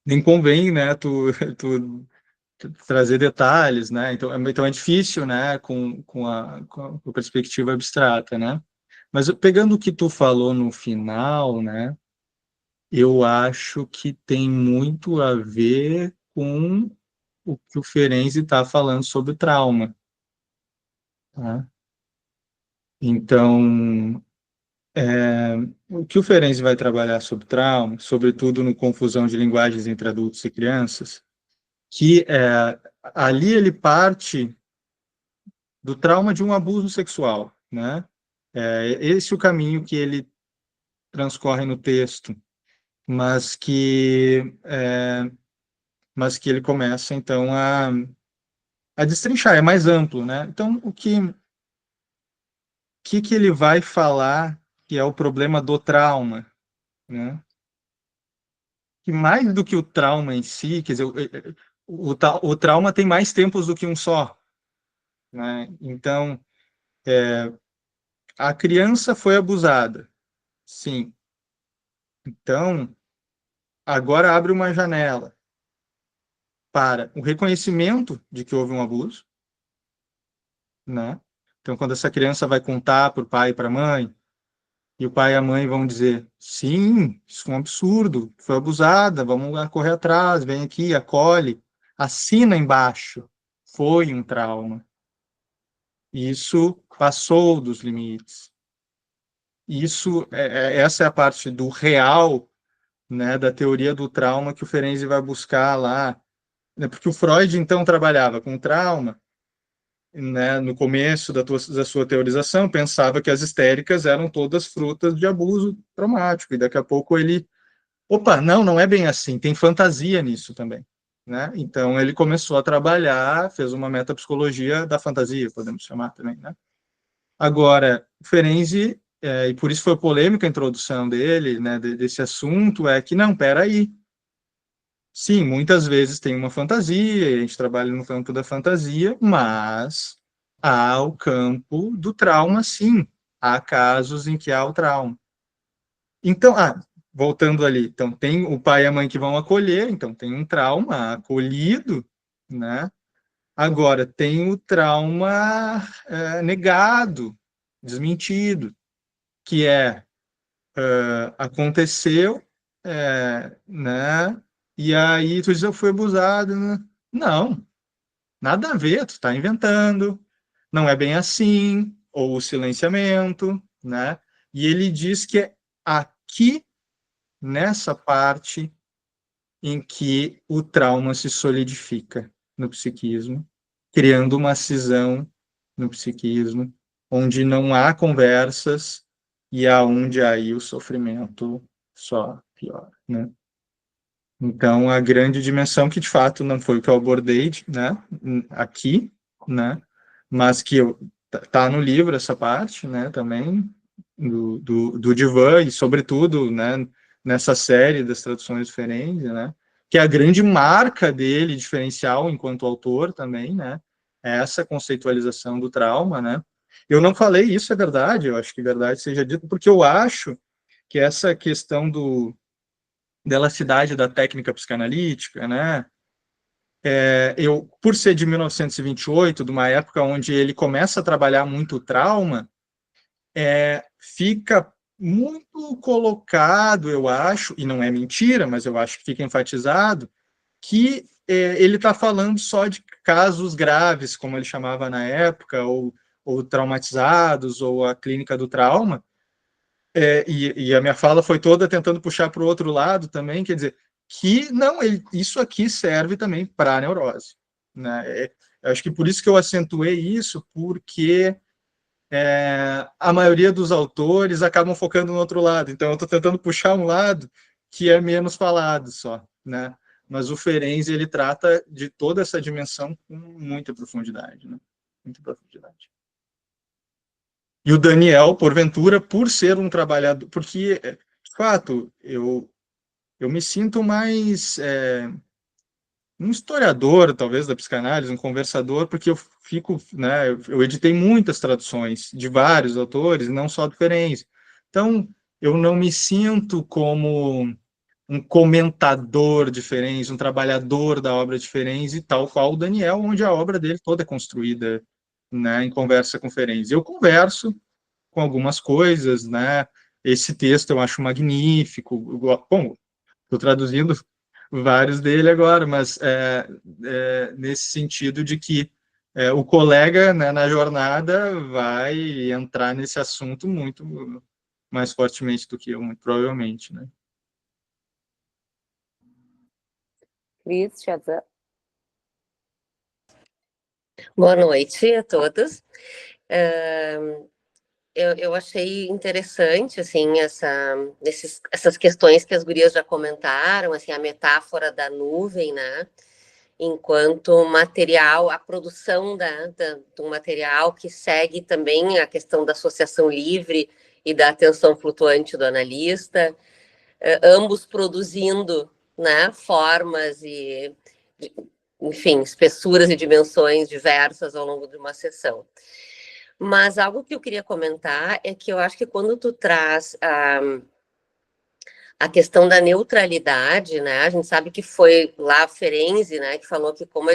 nem convém, né, tu trazer detalhes, né? Então é difícil, né, com a perspectiva abstrata, né? Mas pegando o que tu falou no final, né, eu acho que tem muito a ver com o que o Ferenczi está falando sobre trauma, tá? Então, o que o Ferenczi vai trabalhar sobre trauma, sobretudo no confusão de linguagens entre adultos e crianças, que ali ele parte do trauma de um abuso sexual, né? Esse é o caminho que ele transcorre no texto, mas que ele começa então a destrinchar, é mais amplo, né? Então, o que ele vai falar que é o problema do trauma, né? Que mais do que o trauma em si, quer dizer, o trauma tem mais tempos do que um só, né? Então, a criança foi abusada, sim. Então, agora abre uma janela para o reconhecimento de que houve um abuso, né? Então, quando essa criança vai contar para o pai e para a mãe, e o pai e a mãe vão dizer: sim, isso é um absurdo, foi abusada, vamos lá correr atrás, vem aqui, acolhe, assina embaixo, foi um trauma. Isso passou dos limites. Essa é a parte do real, né, da teoria do trauma que o Ferenczi vai buscar lá, né, porque o Freud então trabalhava com trauma né, no começo da sua teorização, pensava que as histéricas eram todas frutas de abuso traumático, e daqui a pouco ele, opa, não é bem assim, tem fantasia nisso também, né? Então ele começou a trabalhar, fez uma metapsicologia da fantasia, podemos chamar também, né? Agora, Ferenczi, e por isso foi polêmica a introdução dele, né, desse assunto, é que, não, peraí, sim, muitas vezes tem uma fantasia, a gente trabalha no campo da fantasia, mas há o campo do trauma, sim. Há casos em que há o trauma. Então, voltando ali, então tem o pai e a mãe que vão acolher, então tem um trauma acolhido, né? Agora, tem o trauma negado, desmentido, que aconteceu, né? E aí tu diz, eu fui abusado, né? Não, nada a ver, tu está inventando, não é bem assim, ou o silenciamento, né? E ele diz que é aqui, nessa parte, em que o trauma se solidifica no psiquismo, criando uma cisão no psiquismo, onde não há conversas e aonde aí o sofrimento só piora, né? Então, a grande dimensão, que de fato não foi o que eu abordei, né, aqui, né, mas que tá no livro essa parte, né, também, do Divan, e sobretudo, né, nessa série das traduções diferentes, né, que é a grande marca dele, diferencial enquanto autor também, né, é essa conceitualização do trauma, né. Eu não falei isso, é verdade, eu acho que verdade seja dito, porque eu acho que essa questão da elasticidade da técnica psicanalítica, né? Eu, por ser de 1928, de uma época onde ele começa a trabalhar muito o trauma, fica muito colocado, eu acho, e não é mentira, mas eu acho que fica enfatizado, que ele está falando só de casos graves, como ele chamava na época, ou traumatizados, ou a clínica do trauma, e a minha fala foi toda tentando puxar para o outro lado também, quer dizer, que não, isso aqui serve também para a neurose. Né? Acho que por isso que eu acentuei isso, porque a maioria dos autores acabam focando no outro lado. Então, eu estou tentando puxar um lado que é menos falado só. Né? Mas o Ferenczi, ele trata de toda essa dimensão com muita profundidade. Né? Muita profundidade. E o Daniel, porventura, por ser um trabalhador, porque, de fato, eu me sinto mais um historiador, talvez, da psicanálise, um conversador, porque eu fico, né, eu editei muitas traduções de vários autores, não só do Ferenczi. Então, eu não me sinto como um comentador de Ferenczi, um trabalhador da obra de Ferenczi, tal qual o Daniel, onde a obra dele toda é construída, né, em conversa com Ferenczi. Eu converso com algumas coisas, né? Esse texto eu acho magnífico. Bom, estou traduzindo vários dele agora, mas nesse sentido de que o colega, né, na jornada vai entrar nesse assunto muito mais fortemente do que eu, muito provavelmente, né? Cris, Shazam. Boa noite a todos. Eu achei interessante, assim, essas questões que as gurias já comentaram, assim, a metáfora da nuvem, né? Enquanto material, a produção do material que segue também a questão da associação livre e da atenção flutuante do analista, ambos produzindo, né, formas e, enfim, espessuras e dimensões diversas ao longo de uma sessão. Mas algo que eu queria comentar é que eu acho que quando tu traz a questão da neutralidade, né? A gente sabe que foi lá Ferenczi, né, que falou que como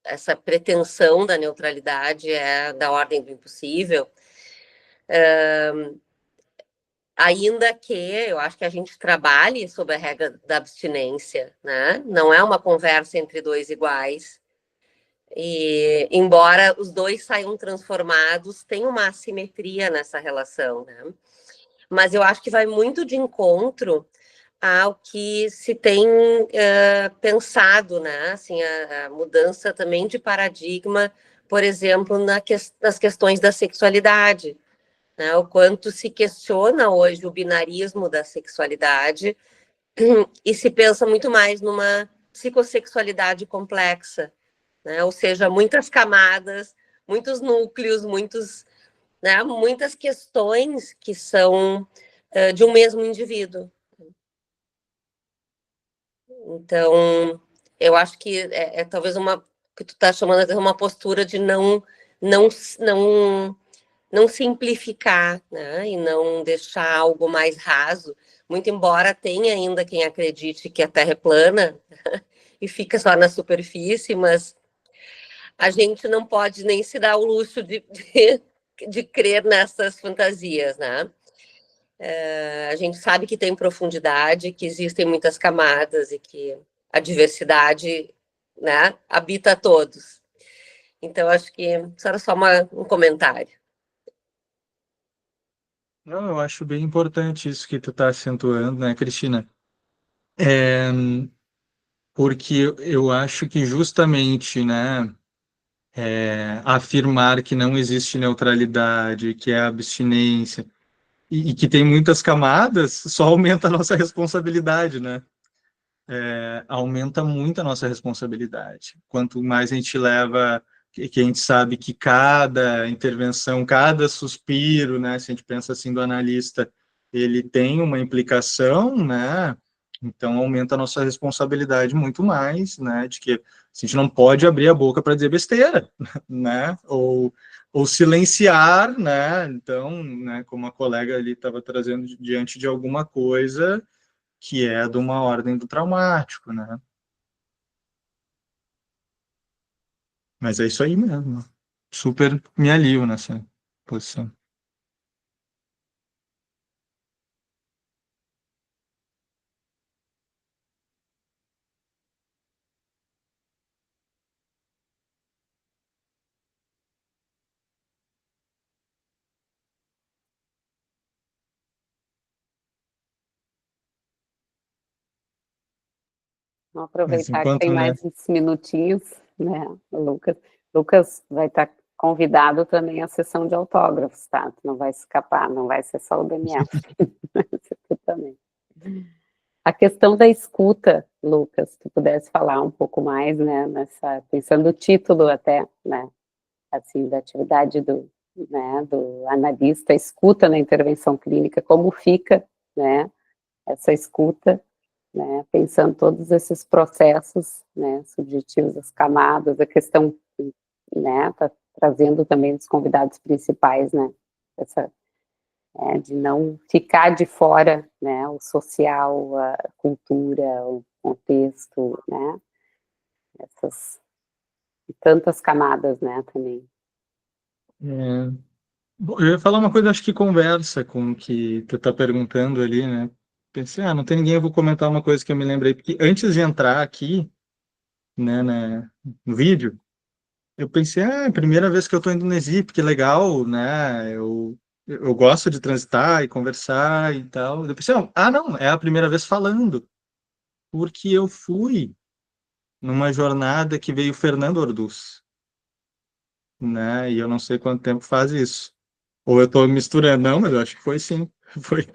essa pretensão da neutralidade é da ordem do impossível, ainda que eu acho que a gente trabalhe sob a regra da abstinência, né? Não é uma conversa entre dois iguais. E, embora os dois saiam transformados, tem uma assimetria nessa relação, né? Mas eu acho que vai muito de encontro ao que se tem pensado, né? Assim, a mudança também de paradigma por exemplo, nas questões da sexualidade, né? O quanto se questiona hoje o binarismo da sexualidade e se pensa muito mais numa psicossexualidade complexa, né? Ou seja, muitas camadas, muitos núcleos, né? Muitas questões que são de um mesmo indivíduo. Então, eu acho que talvez que tu está chamando de uma postura de não simplificar, né? E não deixar algo mais raso, muito embora tenha ainda quem acredite que a Terra é plana e fica só na superfície, mas a gente não pode nem se dar o luxo de crer nessas fantasias, né? A gente sabe que tem profundidade, que existem muitas camadas e que a diversidade, né, habita todos. Então, acho que isso era só um comentário. Não, eu acho bem importante isso que tu está acentuando, né, Cristina? Porque eu acho que justamente, né, afirmar que não existe neutralidade, que é abstinência, e que tem muitas camadas, só aumenta a nossa responsabilidade, né? Aumenta muito a nossa responsabilidade. Quanto mais a gente leva, que a gente sabe que cada intervenção, cada suspiro, né, se a gente pensa assim do analista, ele tem uma implicação, né? Então aumenta a nossa responsabilidade muito mais, né, de que a gente não pode abrir a boca para dizer besteira, né? Ou silenciar, né? Então, né, como a colega ali estava trazendo diante de alguma coisa que é de uma ordem do traumático, né? Mas é isso aí mesmo. Super me alio nessa posição. Vamos Mas aproveitar que tem enquanto, né? mais uns minutinhos, né, Lucas? Lucas vai estar convidado também à sessão de autógrafos, tá? Tu não vai escapar, não vai ser só o Daniel, vai ser tu também. A questão da escuta, Lucas, se tu pudesse falar um pouco mais, né, pensando no título até, né, assim, da atividade né, do analista, escuta na intervenção clínica, como fica, né, essa escuta, né, pensando todos esses processos, né, subjetivos, as camadas, a questão, né, tá trazendo também os convidados principais, né, essa, de não ficar de fora, né, o social, a cultura, o contexto, né, essas tantas camadas, né, também. Bom, eu ia falar uma coisa, acho que conversa com o que tu tá perguntando ali, né? Pensei, não tem ninguém, eu vou comentar uma coisa que eu me lembrei, porque antes de entrar aqui, né, no vídeo, eu pensei, primeira vez que eu tô indo no Exip, que legal, né? Eu gosto de transitar e conversar e tal. Eu pensei, não, é a primeira vez falando, porque eu fui numa jornada que veio Fernando Orduz, né? E eu não sei quanto tempo faz isso. Ou eu estou misturando, não, mas eu acho que foi sim. Foi.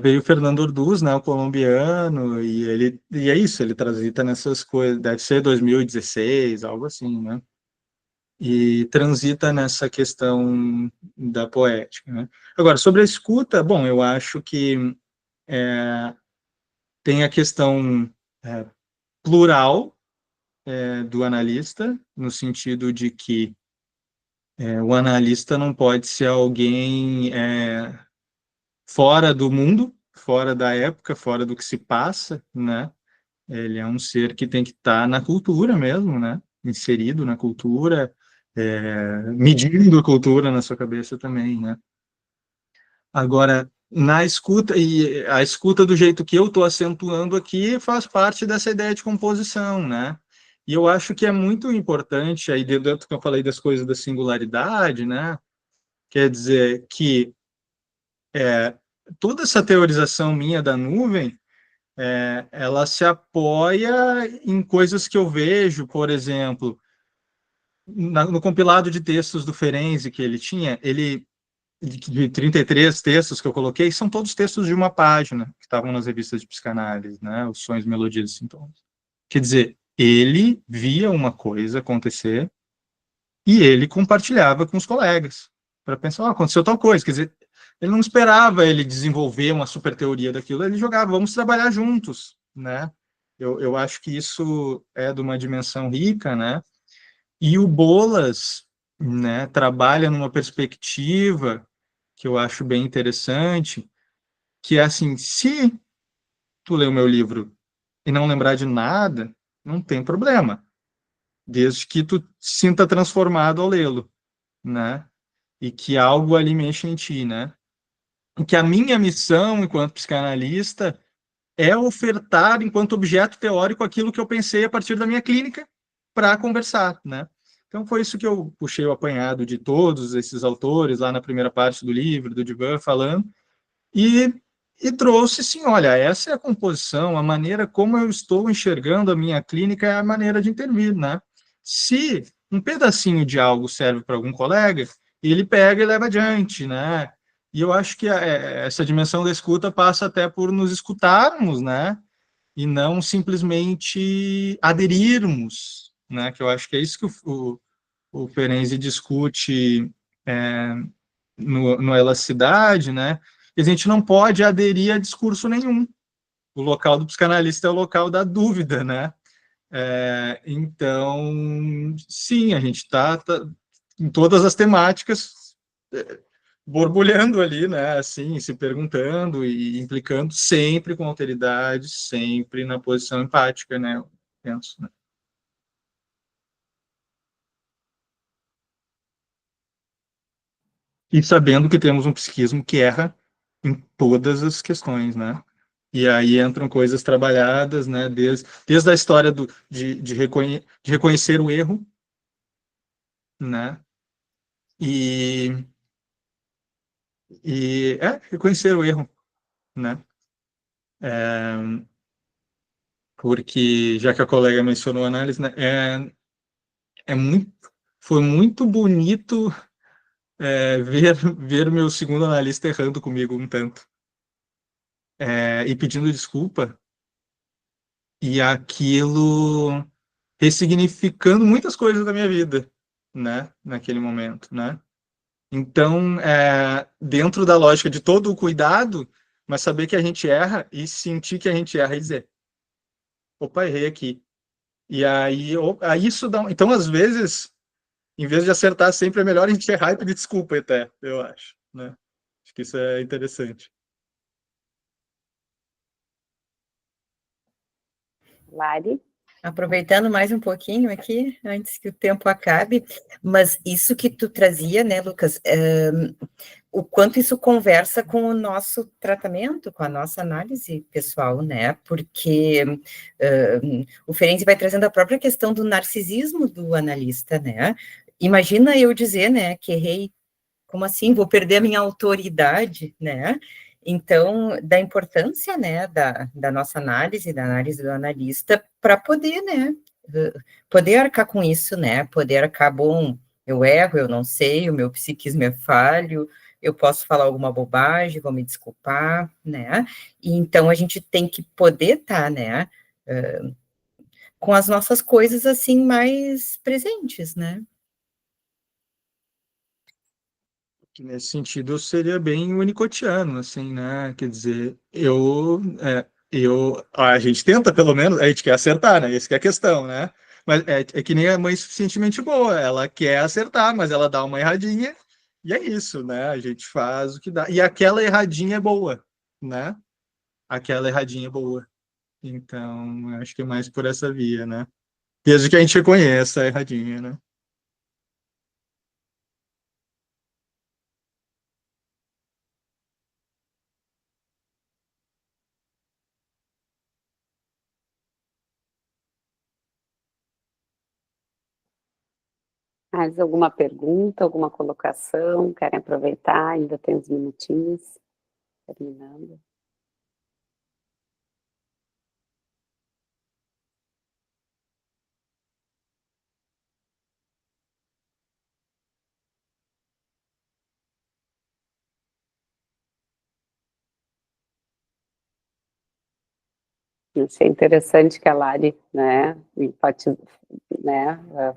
Veio Fernando Orduz, né, o colombiano, e é isso, ele transita nessas coisas, deve ser 2016, algo assim, né? E transita nessa questão da poética, né? Agora, sobre a escuta, bom, eu acho que tem a questão plural do analista, no sentido de que o analista não pode ser alguém fora do mundo, fora da época, fora do que se passa, né? Ele é um ser que tem que estar na cultura mesmo, né? Inserido na cultura, medindo a cultura na sua cabeça também, né? Agora, na escuta, e a escuta do jeito que eu estou acentuando aqui faz parte dessa ideia de composição, né? E eu acho que é muito importante, aí dentro que eu falei das coisas da singularidade, né? Quer dizer que toda essa teorização minha da nuvem, ela se apoia em coisas que eu vejo, por exemplo, no compilado de textos do Ferenczi que ele tinha, de 33 textos que eu coloquei, são todos textos de uma página, que estavam nas revistas de psicanálise, né? Os Sonhos, Melodias e Sintomas. Quer dizer, ele via uma coisa acontecer e ele compartilhava com os colegas, para pensar, aconteceu tal coisa. Quer dizer, ele não esperava ele desenvolver uma super teoria daquilo, ele jogava, vamos trabalhar juntos, né? Eu acho que isso é de uma dimensão rica, né? E o Bolas, né, trabalha numa perspectiva que eu acho bem interessante, que é assim, se tu ler o meu livro e não lembrar de nada, não tem problema, desde que tu se sinta transformado ao lê-lo, né? E que algo ali mexa em ti, né? E que a minha missão enquanto psicanalista é ofertar, enquanto objeto teórico, aquilo que eu pensei a partir da minha clínica para conversar, né? Então foi isso que eu puxei o apanhado de todos esses autores lá na primeira parte do livro, do Divan falando, e, e trouxe, sim, olha, essa é a composição, a maneira como eu estou enxergando a minha clínica é a maneira de intervir, né? Se um pedacinho de algo serve para algum colega, ele pega e leva adiante, né? E eu acho que essa dimensão da escuta passa até por nos escutarmos, né? E não simplesmente aderirmos, né? Que eu acho que é isso que o Ferenczi discute é, no Elasticidade, né? E a gente não pode aderir a discurso nenhum. O local do psicanalista é o local da dúvida, né? Então, sim, a gente está em todas as temáticas borbulhando ali, né? Assim, se perguntando e implicando sempre com alteridade, sempre na posição empática, né? Eu penso, né? E sabendo que temos um psiquismo que erra em todas as questões, né? E aí entram coisas trabalhadas, né? Desde a história de reconhecer o erro, né? E, reconhecer o erro, né? É, porque, já que a colega mencionou a análise, né? É muito, foi muito bonito ver meu segundo analista errando comigo um tanto. E pedindo desculpa, e aquilo ressignificando muitas coisas da minha vida, né? Naquele momento, né? Então, dentro da lógica de todo o cuidado, mas saber que a gente erra e sentir que a gente erra e dizer, opa, errei aqui. E aí isso dá. Então, às vezes, em vez de acertar sempre, é melhor a gente errar e pedir desculpa até, eu acho, né? Acho que isso é interessante. Lari? Aproveitando mais um pouquinho aqui, antes que o tempo acabe, mas isso que tu trazia, né, Lucas, o quanto isso conversa com o nosso tratamento, com a nossa análise pessoal, né, porque o Ferenczi vai trazendo a própria questão do narcisismo do analista, né, imagina eu dizer, né, que errei, como assim, vou perder a minha autoridade, né, então, da importância, né, da nossa análise, da análise do analista, para poder, né, poder arcar com isso, né, poder arcar, bom, eu erro, eu não sei, o meu psiquismo é falho, eu posso falar alguma bobagem, vou me desculpar, né, e então a gente tem que poder estar, né, com as nossas coisas, assim, mais presentes, né. Que nesse sentido eu seria bem unicotiano, assim, né? Quer dizer, a gente tenta pelo menos, a gente quer acertar, né? Essa que é a questão, né? Mas é que nem a mãe suficientemente boa, ela quer acertar, mas ela dá uma erradinha e é isso, né? A gente faz o que dá. E aquela erradinha é boa, né? Aquela erradinha é boa. Então, acho que é mais por essa via, né? Desde que a gente reconheça a erradinha, né? Mais alguma pergunta, alguma colocação? Querem aproveitar? Ainda tem uns minutinhos. Terminando. Achei interessante que a Lari, né,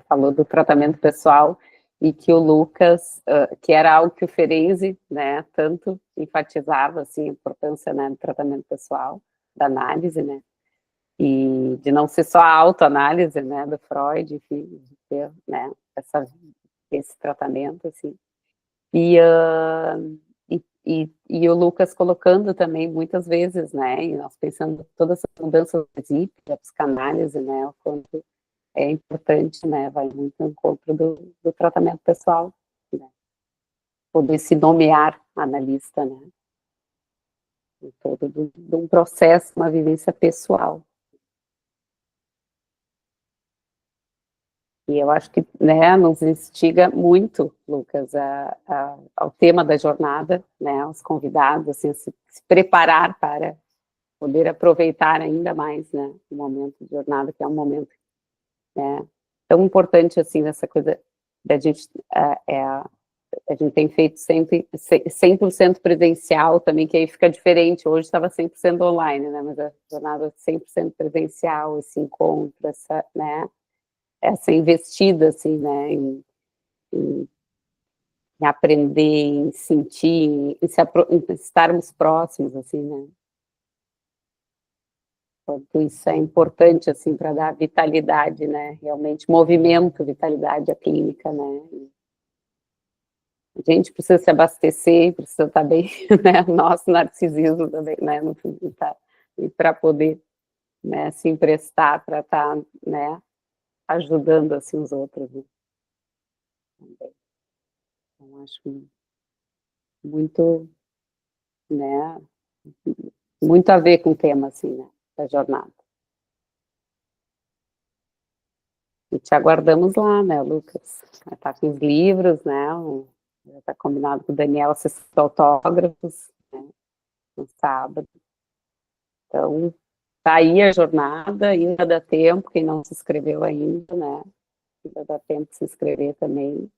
falou do tratamento pessoal e que o Lucas, que era algo que o Ferenczi, né, tanto enfatizava, assim, a importância, né, do tratamento pessoal, da análise, né, e de não ser só a autoanálise, né, do Freud, enfim, de ter, né, esse tratamento, assim. E o Lucas colocando também muitas vezes, né, e nós pensando todas essas mudanças da psicanálise, né, o quanto é importante, né, vai muito ao encontro do tratamento pessoal, né, poder se nomear analista, né, em todo de um processo, uma vivência pessoal. E eu acho que, né, nos instiga muito, Lucas, ao tema da jornada, né, aos convidados, assim, se preparar para poder aproveitar ainda mais, né, o momento de jornada, que é um momento, né, tão importante, assim, nessa coisa da gente, a gente tem feito sempre 100% presencial também, que aí fica diferente, hoje estava 100% online, né, mas a jornada 100% presencial, esse encontro, essa investida, assim, né, em aprender, em sentir, em estarmos próximos, assim, né. Quanto isso é importante, assim, para dar vitalidade, né, realmente, movimento, vitalidade à clínica, né. A gente precisa se abastecer, precisa estar bem, né, o nosso narcisismo também, né, no fim, e para poder, né, se emprestar para estar, né, ajudando, assim, os outros, né. Então, acho muito, né, muito a ver com o tema, assim, né, da jornada. E te aguardamos lá, né, Lucas? Tá com os livros, né, já está combinado com o Daniel assistir autógrafos, né, no sábado. Então, tá aí a jornada, ainda dá tempo, quem não se inscreveu ainda, né, ainda dá tempo de se inscrever também.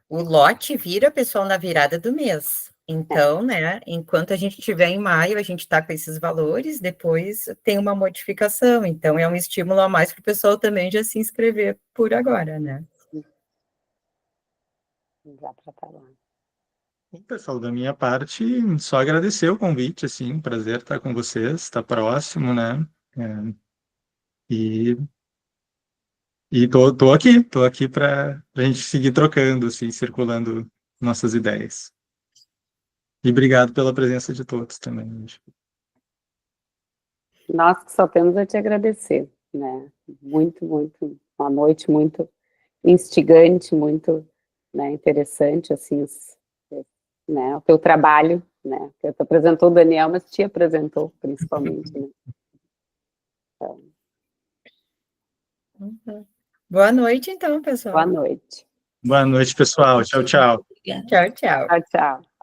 O lote vira, pessoal, na virada do mês. Então, né, enquanto a gente estiver em maio, a gente está com esses valores, depois tem uma modificação. Então, é um estímulo a mais para o pessoal também já se inscrever por agora, né? Já para estar lá. Bom, pessoal, da minha parte, só agradecer o convite, assim, um prazer estar com vocês, estar próximo, né? E tô aqui para a gente seguir trocando, assim, circulando nossas ideias. E obrigado pela presença de todos também. Nós que só temos a te agradecer, né, muito, muito, uma noite muito instigante, muito, né, interessante, assim, né, o teu trabalho, né, que tu apresentou o Daniel, mas te apresentou, principalmente, né. Então, Boa noite, então, pessoal. boa noite. Boa noite, pessoal. Tchau, tchau. Obrigada. Tchau, tchau. Tchau, tchau.